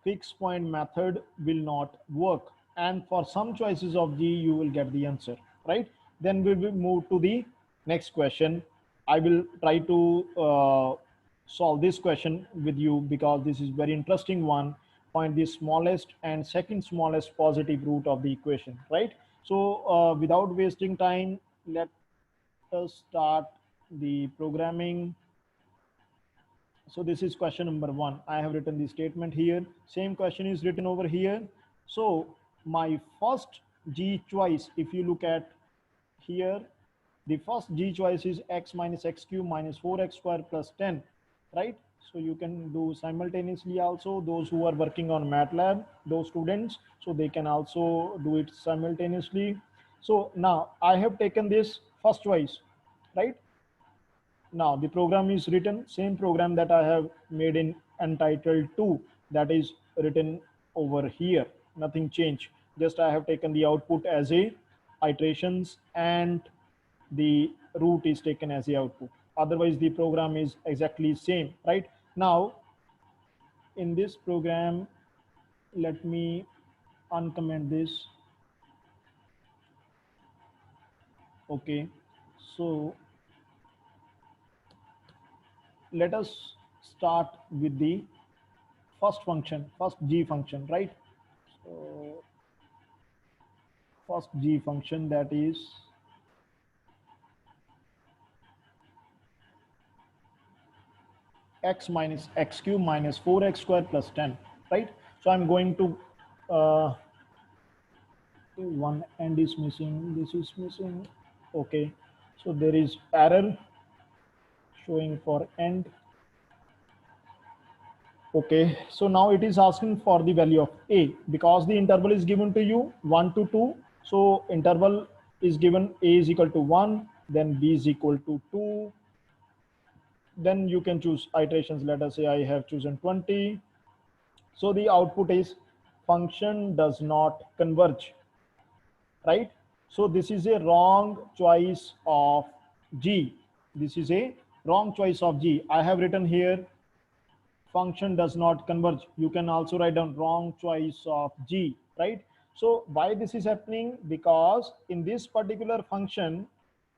fixed point method will not work, and for some choices of G you will get the answer, right? Then we will move to the next question. I will try to solve this question with you because this is very interesting one. Find the smallest and second smallest positive root of the equation, right? So without wasting time, let us start the programming. So this is question number 1. I have written the statement here. Same question is written over here. So my first G choice, if you look at here, the first G choice is x minus x cube minus 4x square plus 10, right? So you can do simultaneously also. Those who are working on MATLAB, those students, so they can also do it simultaneously. So now I have taken this first choice, right? Now the program is written, same program that I have made in untitled 2, that is written over here. Nothing changed. Just I have taken the output as a iterations and the root is taken as the output. Otherwise the program is exactly same, right? Now in this program, let me uncomment this. Okay, so let us start with the first function, first G function, right? So first G function, that is x minus x cube minus 4x square plus 10, right? So I'm going to one end is missing, this is missing. Okay, so there is error showing for end. Okay, so now it is asking for the value of a, because the interval is given to you 1 to 2. So interval is given, a is equal to 1, then b is equal to 2. Then you can choose iterations. Let us say I have chosen 20. So the output is function does not converge, right? So this is a wrong choice of G. This is a wrong choice of G. I have written here function does not converge. You can also write down wrong choice of G, right? So why this is happening? Because in this particular function,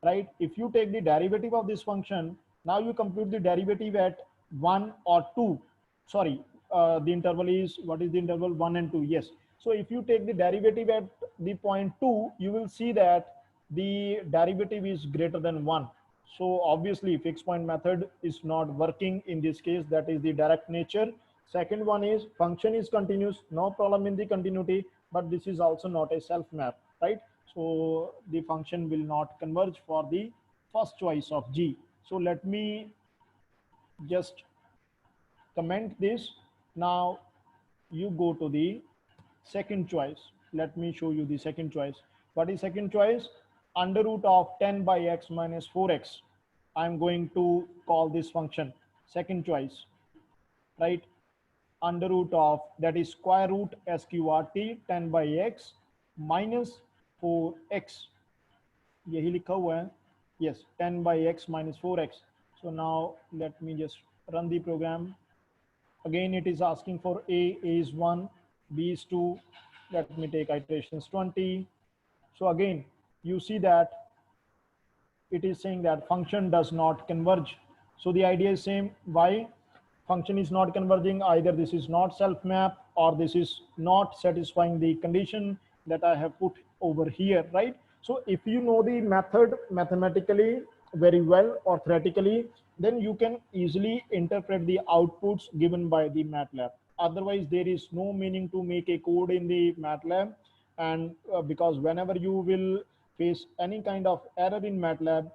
right, if you take the derivative of this function, now you compute the derivative at 1 or 2. Sorry, the interval is, what is the interval? 1 and 2, yes. So if you take the derivative at the point 2, you will see that the derivative is greater than 1. So obviously fixed point method is not working in this case. That is the direct nature. Second one is function is continuous, no problem in the continuity, but this is also not a self map, right? So the function will not converge for the first choice of G. So let me just comment this. Now you go to the second choice. Let me show you the second choice. What is second choice? Under root of 10 by x minus 4x. I'm going to call this function second choice, right? Under root of, that is square root sqrt 10 by x minus 4x. यही लिखा हुआ है. Yes, 10 by x minus 4x. So now let me just run the program. Again, it is asking for A is 1, B is 2. Let me take iterations 20. So again, you see that it is saying that function does not converge. So the idea is same. Why? Function is not converging. Either this is not self map or this is not satisfying the condition that I have put over here, right? So if you know the method mathematically very well or theoretically, then you can easily interpret the outputs given by the MATLAB. Otherwise, there is no meaning to make a code in the MATLAB. And because whenever you will face any kind of error in MATLAB,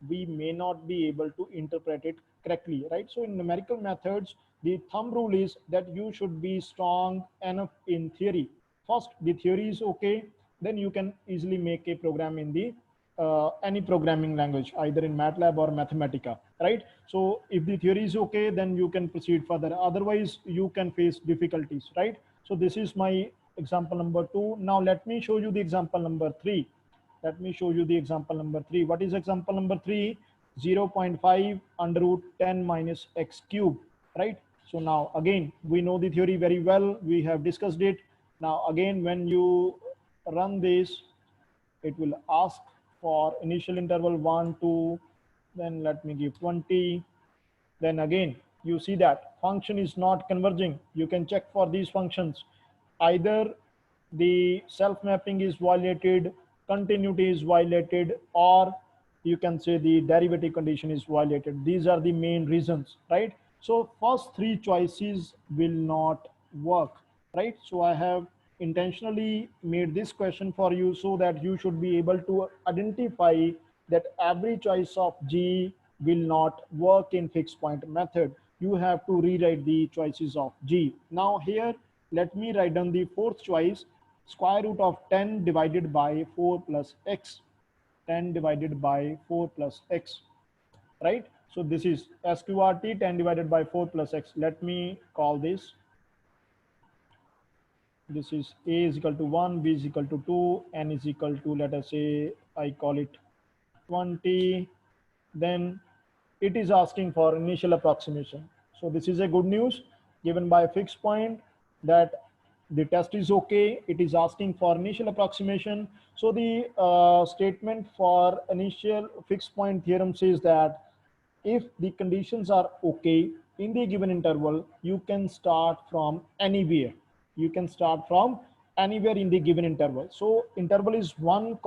we may not be able to interpret it correctly, right? So in numerical methods, the thumb rule is that you should be strong enough in theory. First, the theory is okay, then you can easily make a program in the any programming language, either in MATLAB or Mathematica, right? So if the theory is okay, then you can proceed further. Otherwise, you can face difficulties, right? So this is my example number 2. Now let me show you the example number 3. Let me show you the example number 3. What is example number 3? 0.5 under root 10 minus x cube, right? So now again, we know the theory very well. We have discussed it. Now again, when you run this, it will ask for initial interval 1, 2, then let me give 20. Then again, you see that function is not converging. You can check for these functions. Either the self-mapping is violated, continuity is violated, or you can say the derivative condition is violated. These are the main reasons, right? So first 3 choices will not work, right? So I have intentionally made this question for you so that you should be able to identify that every choice of G will not work in fixed point method. You have to rewrite the choices of G. Now here, let me write down the fourth choice, square root of 10 divided by 4 plus x. 10 divided by 4 plus x, right? So this is sqrt 10 divided by 4 plus x. Let me call this. This is a is equal to 1, b is equal to 2, n is equal to, let us say, I call it 20. Then it is asking for initial approximation. So this is a good news given by fixed point that the test is okay. It is asking for initial approximation. So the statement for initial fixed point theorem says that if the conditions are okay in the given interval, you can start from anywhere. You can start from anywhere in the given interval. So interval is 1,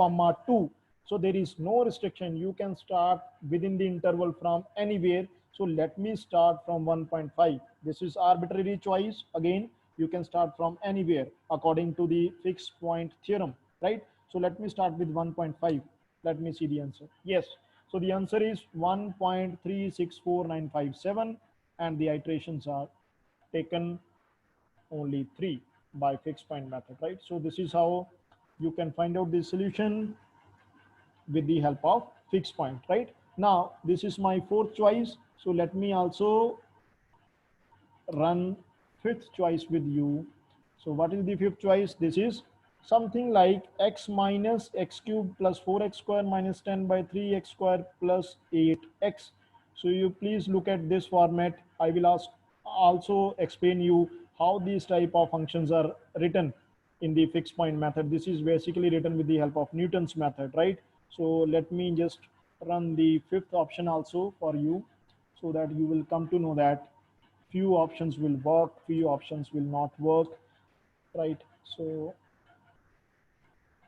2. So there is no restriction. You can start within the interval from anywhere. So let me start from 1.5. This is arbitrary choice. Again, you can start from anywhere according to the fixed point theorem, right? So let me start with 1.5. Let me see the answer. Yes. So the answer is 1.364957, and the iterations are taken only 3 by fixed point method, right? So this is how you can find out the solution with the help of fixed point, right? Now, this is my fourth choice. So let me also run fifth choice with you. So what is the fifth choice? This is something like x minus x cube plus 4x square minus 10 by 3x square plus 8x. So you please look at this format. I will also explain you how these type of functions are written in the fixed point method. This is basically written with the help of Newton's method, right? So let me just run the fifth option also for you, so that you will come to know that few options will work, few options will not work, right? So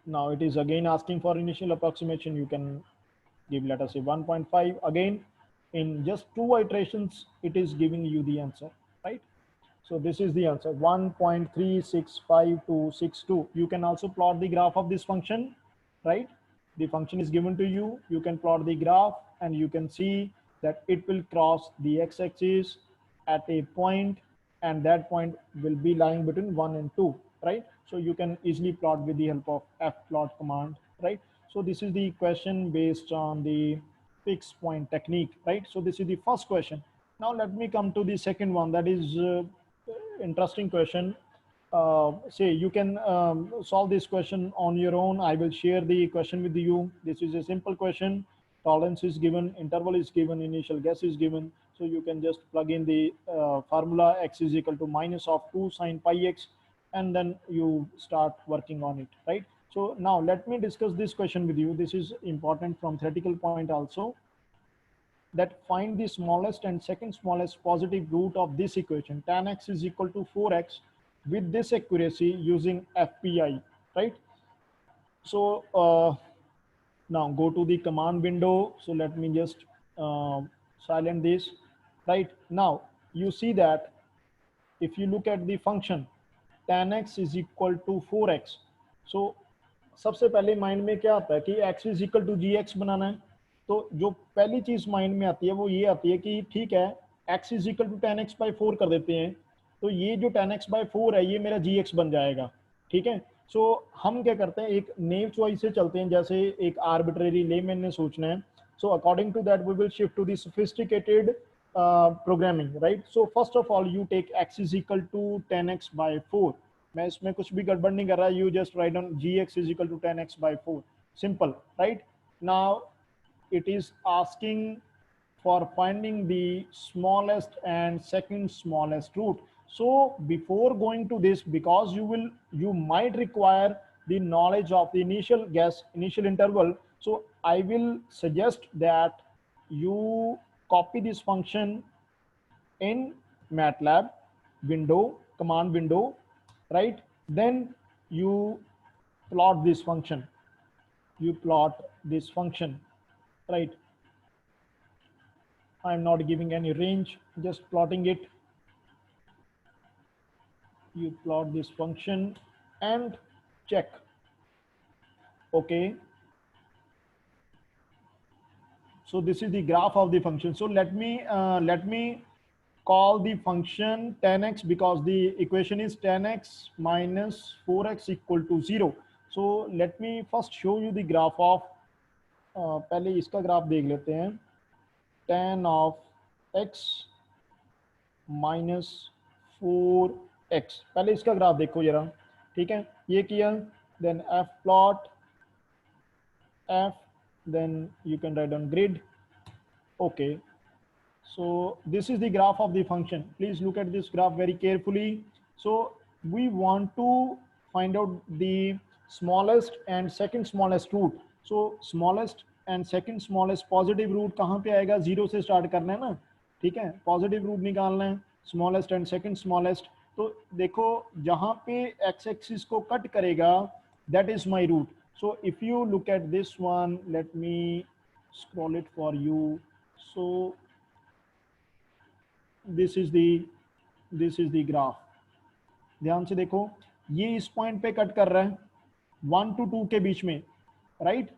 now it is again asking for initial approximation. You can give, let us say, 1.5. Again, in just 2 iterations, it is giving you the answer, right? So this is the answer, 1.36562. You can also plot the graph of this function, right? The function is given to you. You can plot the graph and you can see that it will cross the x-axis at a point, and that point will be lying between 1 and 2, right? So you can easily plot with the help of fplot command, right? So this is the question based on the fixed point technique, right? So this is the first question. Now let me come to the second one. That is interesting question. Say you can solve this question on your own. I will share the question with you. This is a simple question. Tolerance is given, interval is given, initial guess is given. So you can just plug in the formula x is equal to minus of 2 sine pi x, and then you start working on it, right? So now let me discuss this question with you. This is important from theoretical point also, that find the smallest and second smallest positive root of this equation, tan x is equal to 4x, with this accuracy using FPI, right? So now go to the command window. So let me just silent this, right? Now you see that if you look at the function tan x is equal to 4x, so सबसे पहले mind में क्या आता है कि x is equal to g x बनाना है। तो जो पहली चीज माइंड में आती है वो ये आती है कि ठीक है, x is equal to ten x by 4 कर देते हैं, तो ये जो टेन एक्स बाई 4 है ये मेरा जी एक्स बन जाएगा, ठीक है। सो हम क्या करते हैं, एक नेव चॉइस से चलते हैं, जैसे एक आर्बिट्रेरी लेमैन ने सोचना है। So according to that we will shift to the sophisticated programming, right. So first of all you take x is equal to 10x by 4। मैं इसमें कुछ भी गड़बड़ नहीं कर रहा, you just write down gx is equal to 10x by 4, simple, right. Now it is asking for finding the smallest and second smallest root. So before going to this, because you might require the knowledge of the initial guess, initial interval, so I will suggest that you copy this function in MATLAB window, command window, right? Then you plot this function, you plot this function, right? I'm not giving any range, just plotting it. You plot this function and check. Okay. So this is the graph of the function. So let me call the function 10x, because the equation is 10x minus 4x equal to 0. So let me first show you the graph of पहले इसका graph देख लेते हैं, tan of x minus 4x। पहले इसका graph देखो जरा, ठीक है, ये किया, then f plot f, then you can write on grid. Okay, so this is the graph of the function. Please look at this graph very carefully. So we want to find out the smallest and second smallest root. So smallest and second smallest positive root कहाँ पे आएगा, 0 से start करना है ना, ठीक है, positive root निकालना है, स्मॉलेस्ट एंड सेकंड स्मॉलेस्ट। तो देखो जहाँ पे एक्स एक्सिस को कट करेगा, that is my root. So if you look at this one, let me scroll it for you. So this is the graph, ध्यान से देखो, ये इस पॉइंट पे कट कर रहा है 1 to 2 के बीच में, right.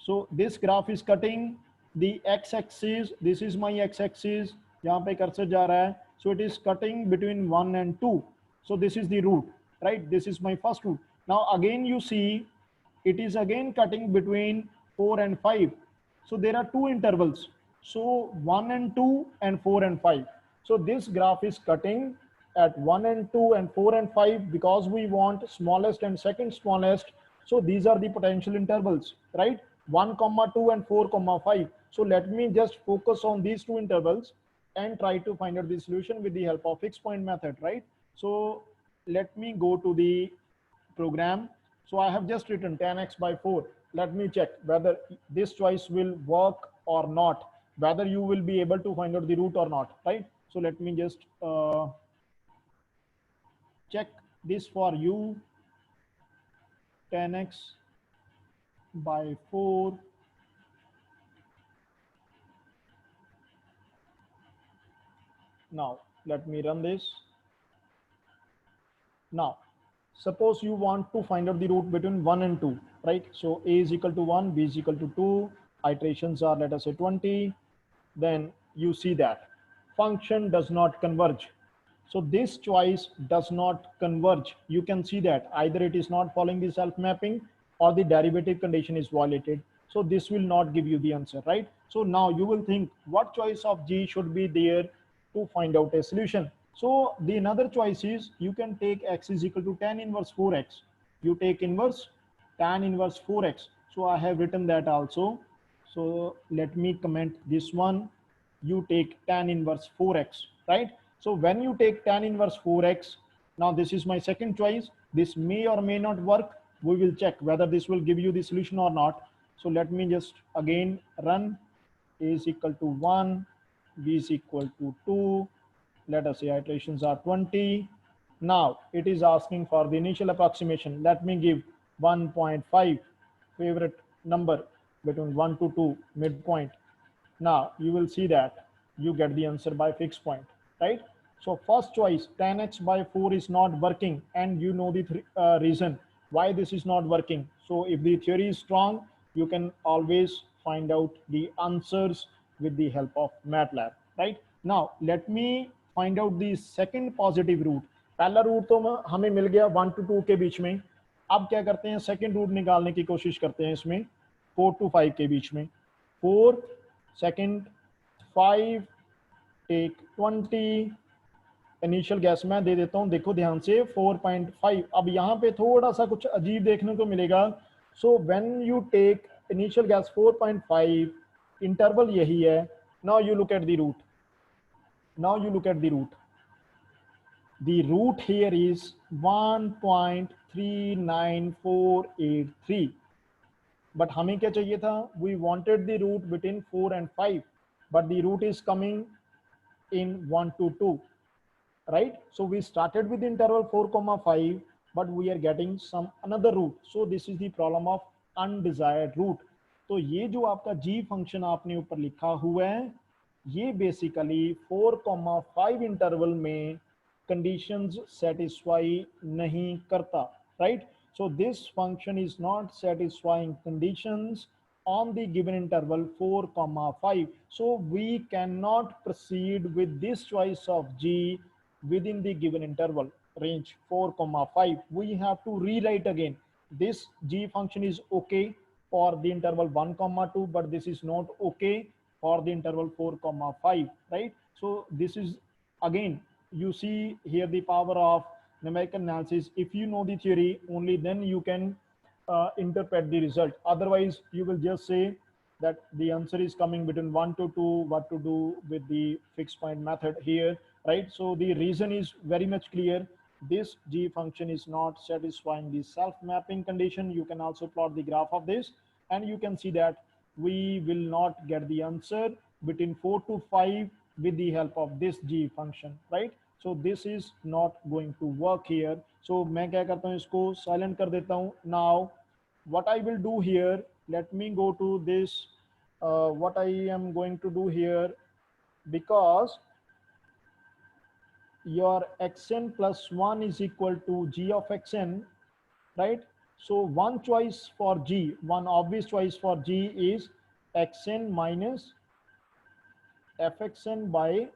So this graph is cutting the x axis, this is my ex axis, यहाँ पे कर्सर जा रहा है, so it is cutting between 1 and 2. So this is the root, right? This is my first root. Now again you see it is again cutting between 4 and 5. So there are two intervals, so 1 and 2 and 4 and 5. So this graph is cutting at 1 and 2 and 4 and 5, because we want smallest and second smallest. So these are the potential intervals, right? 1 comma 2 and 4 comma 5. So let me just focus on these two intervals and try to find out the solution with the help of fixed point method, right? So let me go to the program. So I have just written 10x by 4. Let me check whether this choice will work or not, whether you will be able to find out the root or not, right? So let me just check this for you. 10x by 4. Now let me run this. Now suppose you want to find out the root between 1 and 2, right? So a is equal to 1, b is equal to 2, iterations are, let us say, 20. Then you see that function does not converge. So this choice does not converge. You can see that either it is not following the self mapping or the derivative condition is violated. So this will not give you the answer, right? So now you will think what choice of G should be there to find out a solution. So the another choice is you can take x is equal to tan inverse 4x. You take inverse tan inverse 4x. So I have written that also. So let me comment this one. You take tan inverse 4x, right? So when you take tan inverse 4x, now this is my second choice. This may or may not work. We will check whether this will give you the solution or not. So let me just again run. A is equal to 1, b is equal to 2. Let us say iterations are 20. Now it is asking for the initial approximation. Let me give 1.5, favorite number between 1 to 2, midpoint. Now you will see that you get the answer by fixed point, right? So first choice, 10x by 4 is not working, and you know the reason why this is not working. So if the theory is strong, you can always find out the answers with the help of MATLAB, right? Now let me find out the second positive root. पहला root तो हमें मिल गया 1 to 2 के बीच में. अब क्या करते हैं, सेकंड रूट निकालने की कोशिश करते हैं इसमें 4 to 5 के बीच में. 4 second 5 take 20. इनिशियल गैस मैं दे देता हूं, देखो ध्यान से 4.5. अब यहाँ पे थोड़ा सा कुछ अजीब देखने को मिलेगा. So when you take initial guess 4.5, interval यही है. Now you look at the root. Now you look at the root. The root here is 1.39483. But हमें क्या चाहिए था? We wanted the root between 4 and 5, but the root is coming in 1 to 2, right? So we started with the interval 4,5, but we are getting some another root. So this is the problem of undesired root. तो ये जो आपका g function आपने ऊपर लिखा हुआ है, ये बेसिकली 4,5 इंटरवल में conditions satisfy नहीं करता, right? So this function is not satisfying conditions on the given interval 4,5. So we cannot proceed with this choice of G within the given interval range 4,5. We have to rewrite again. This G function is okay for the interval 1,2, but this is not okay for the interval 4,5, right? So this is again, you see here the power of numerical analysis. If you know the theory, only then you can interpret the result. Otherwise, you will just say that the answer is coming between 1 to 2, what to do with the fixed point method here, right? So the reason is very much clear. This G function is not satisfying the self-mapping condition. You can also plot the graph of this, and you can see that we will not get the answer between 4 to 5 with the help of this G function, right? So this is not going to work here. So मैं क्या करता हूँ, इसको silent कर देता हूँ. Now what I will do here, let me go to this. What I am going to do here, because your xn plus 1 is equal to g of xn, right? So one choice for G, one obvious choice for G is xn minus fxn by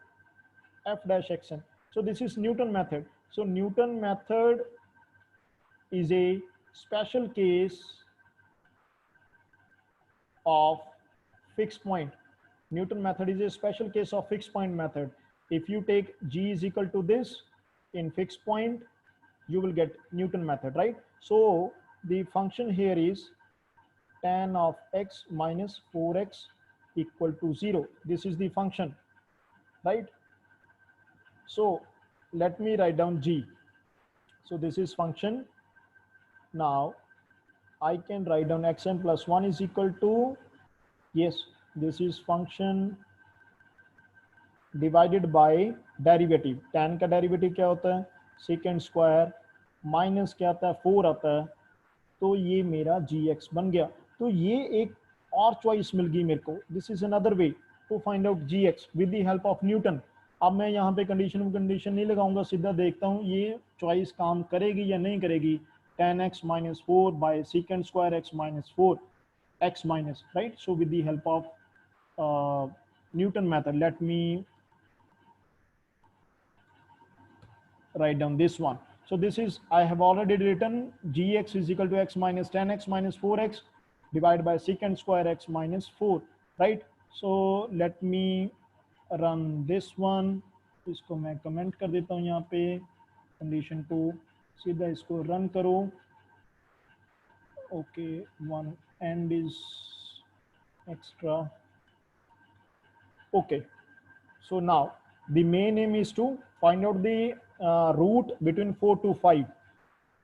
f dash xn. So this is Newton method. So Newton method is a special case of fixed point. Newton method is a special case of fixed point method. If you take G is equal to this in fixed point, you will get Newton method, right? So the function here is tan of x minus 4x equal to 0. This is the function, right? So let me write down g. So this is function. Now I can write down xn plus 1 is equal to, yes, this is function divided by derivative. tan का derivative क्या होता है, second square minus क्या आता है 4 आता है, तो ये मेरा gx बन गया. तो ये एक और चॉइस मिल गई मेरे को. This is another way to find out gx with the help of Newton. अब मैं यहाँ पे कंडीशन नहीं लगाऊंगा, सीधा देखता हूँ ये चॉइस काम करेगी या नहीं करेगी. tan x minus 4 by secant square x minus 4 x minus, right? So with the help of Newton method, let me write down this one. So this is, I have already written gx is equal to x minus tan x minus 4x divided by secant square x minus 4, right? So let me run this one. इसको मैं comment कर देता हूँ यहाँ पे, condition 2, सीधा इसको run करो. Okay, one and is extra. Okay, so now the main aim is to find out the root between 4 to 5.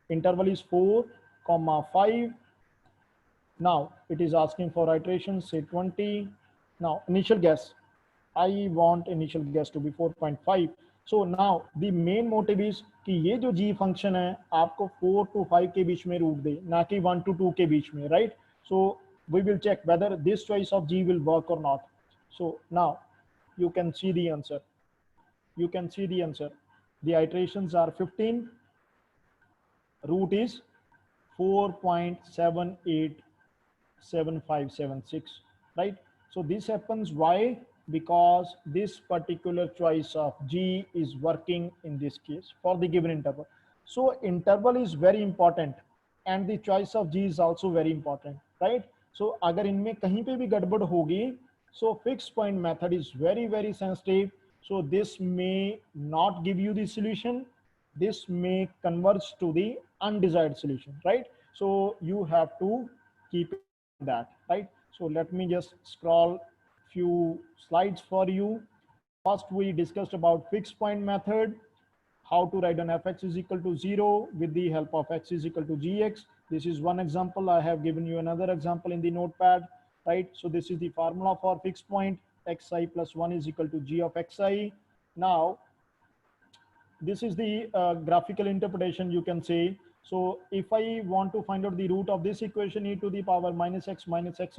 Interval is 4, 5. Now it is asking for iterations, say 20. Now initial guess, I want initial guess to be 4.5. So now the main motive is कि ये जो g function है आपको 4 to 5 के बीच में root दे, ना कि 1 to 2 के बीच में, right? So we will check whether this choice of g will work or not. So now you can see the answer. You can see the answer. The iterations are 15. Root is 4.787576, right? So this happens why? Because this particular choice of g is working in this case for the given interval. So interval is very important and the choice of g is also very important, right? So अगर इनमें कहीं पे भी गड़बड़ होगी, so fixed point method is very sensitive. So this may not give you the solution. This may converge to the undesired solution, right? So you have to keep that, right? So let me just scroll few slides for you. First, we discussed about fixed point method, how to write an fx is equal to 0 with the help of x is equal to gx. This is one example. I have given you another example in the notepad, right? So this is the formula for fixed point, xi plus 1 is equal to g of xi. Now this is the graphical interpretation, you can say. So if I want to find out the root of this equation, e to the power minus x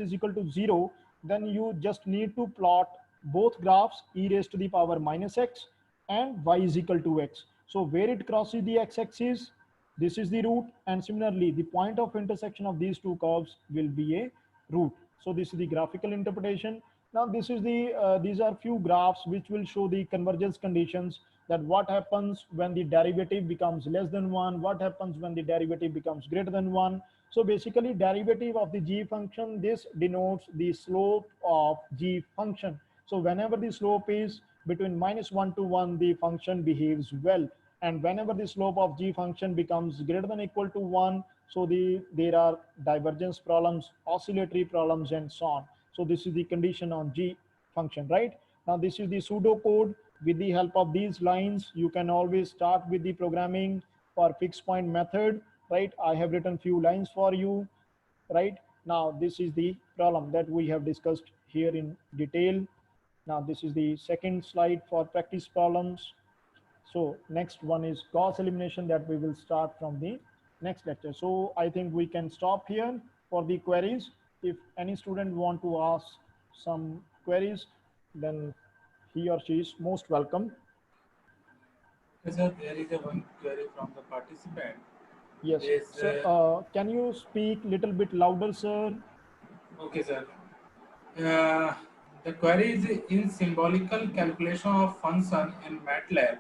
is equal to 0, then you just need to plot both graphs, e raised to the power minus x and y is equal to x. So where it crosses the x-axis, this is the root, and similarly the point of intersection of these two curves will be a root. So this is the graphical interpretation. Now this is the these are few graphs which will show the convergence conditions, that what happens when the derivative becomes less than 1, what happens when the derivative becomes greater than 1. So basically derivative of the g function, this denotes the slope of g function. So whenever the slope is between minus 1 to 1, the function behaves well, and whenever the slope of g function becomes greater than or equal to 1, so there are divergence problems, oscillatory problems, and so on. So this is the condition on g function, right? Now this is the pseudo code. With the help of these lines, you can always start with the programming for fixed point method, right? I have written few lines for you, right? Now this is the problem that we have discussed here in detail. Now this is the second slide for practice problems. So next one is Gauss elimination, that we will start from the next lecture. So I think we can stop here for the queries. If any student want to ask some queries, then he or she is most welcome. Yes, sir, there is a one query from the participant. Yes, sir. Can you speak little bit louder, sir? Okay, sir. The query is in symbolical calculation of function in MATLAB.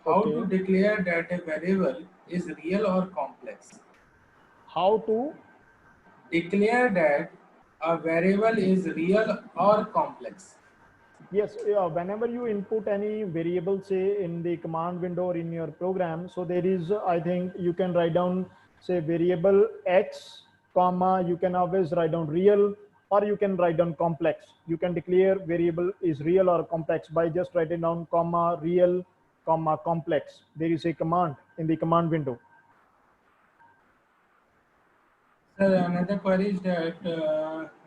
How Okay. to declare that a variable is real or complex? How to Declare that a variable is real or complex. Yes, whenever you input any variable, say in the command window or in your program, so there is, I think you can write down, say variable X, comma, you can always write down real, or you can write down complex. You can declare variable is real or complex by just writing down comma, real, comma, complex. There is a command in the command window. Sir, another query is that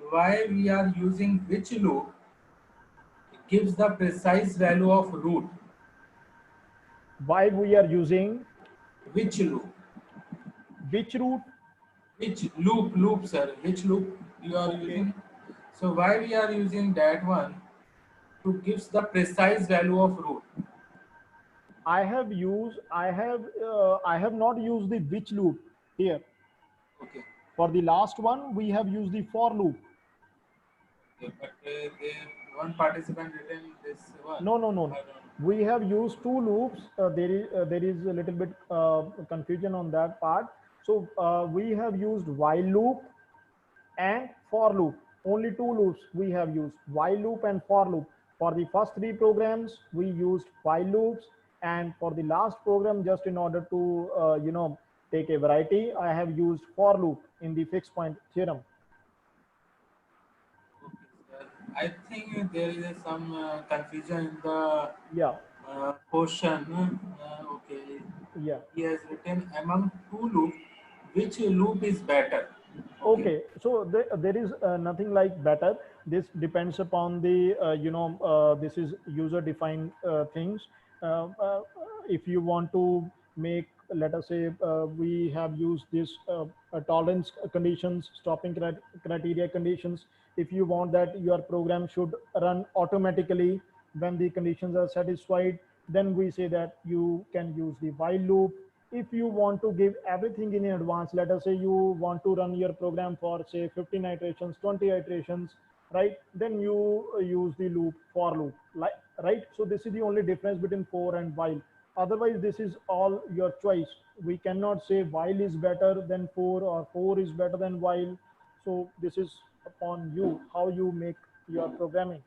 why we are using which loop gives the precise value of root. Why we are using Which loop? which root? Which loop, sir? Which loop you are Okay. using? So why we are using that one to gives the precise value of root? I have not used the which loop here. Okay. For the last one, we have used the for loop. Okay, but one participant written this one. No. We have used two loops. There is a little bit confusion on that part. So we have used while loop and for loop. Only two loops we have used, while loop and for loop. For the first three programs, we used while loops, and for the last program, just in order to take a variety, I have used for loop in the fixed point theorem. Okay, sir. I think there is some confusion in the Yeah. question. Okay. Yeah. He has written among two loops, which loop is better? Okay, so there is nothing like better. This depends upon the this is user defined things. If you want to make, let us say, we have used this tolerance conditions, stopping criteria conditions. If you want that your program should run automatically when the conditions are satisfied, then we say that you can use the while loop. If you want to give everything in advance, let us say you want to run your program for say 15 iterations, 20 iterations, right? Then you use the loop, for loop, like, right? So this is the only difference between for and while. Otherwise, this is all your choice. We cannot say while is better than for or for is better than while. So this is upon you, how you make your programming.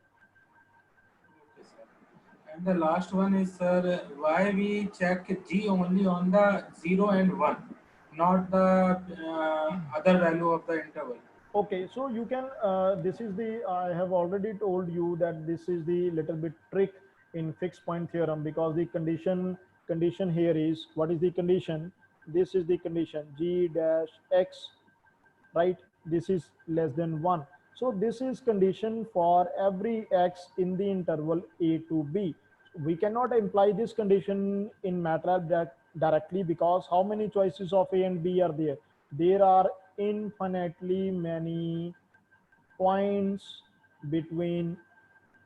Okay, sir. And the last one is, sir, why we check G only on the 0 and 1, not the other value of the interval? Okay, so you can, this is the, I have already told you that this is the little bit trick in fixed point theorem, because the condition here is, what is the condition? This is the condition, G dash X, right? This is less than 1. So this is condition for every X in the interval A to B. We cannot imply this condition in MATLAB directly, because how many choices of A and B are there? There are infinitely many points between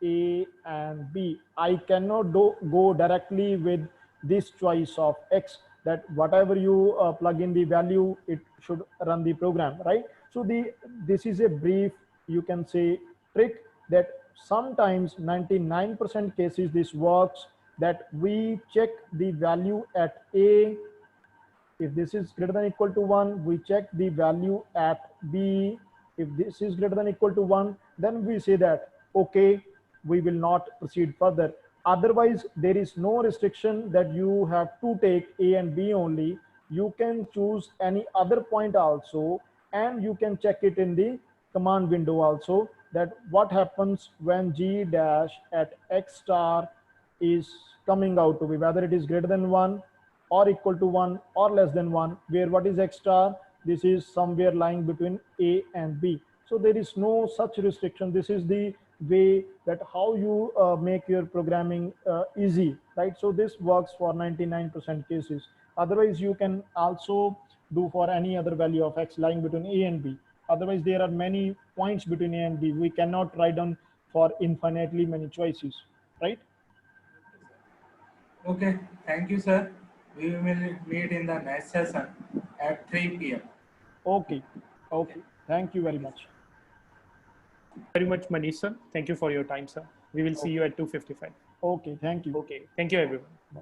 A and B. I cannot go directly with this choice of X, that whatever you plug in the value, it should run the program, right? So this is a brief, you can say, trick that sometimes 99% cases this works, that we check the value at A. If this is greater than equal to 1, we check the value at B. If this is greater than equal to 1, then we say that, okay, we will not proceed further. Otherwise, there is no restriction that you have to take A and B only. You can choose any other point also, and you can check it in the command window also, that what happens when G dash at X star is coming out to be, whether it is greater than 1 or equal to 1 or less than 1, where what is X star? This is somewhere lying between A and B. So there is no such restriction. This is the way that how you make your programming easy, right? So this works for 99% cases. Otherwise, you can also do for any other value of X lying between A and B. Otherwise, there are many points between A and B. We cannot write down for infinitely many choices, right? Okay, thank you, sir. We will meet in the next session at 3 p.m. Okay. Okay. Okay. Thank you very Thank you, much. Very much, Manish sir. Thank you for your time, sir. We will see you Okay. at 2:55. Okay. Thank you. Okay. Thank you, everyone. Bye.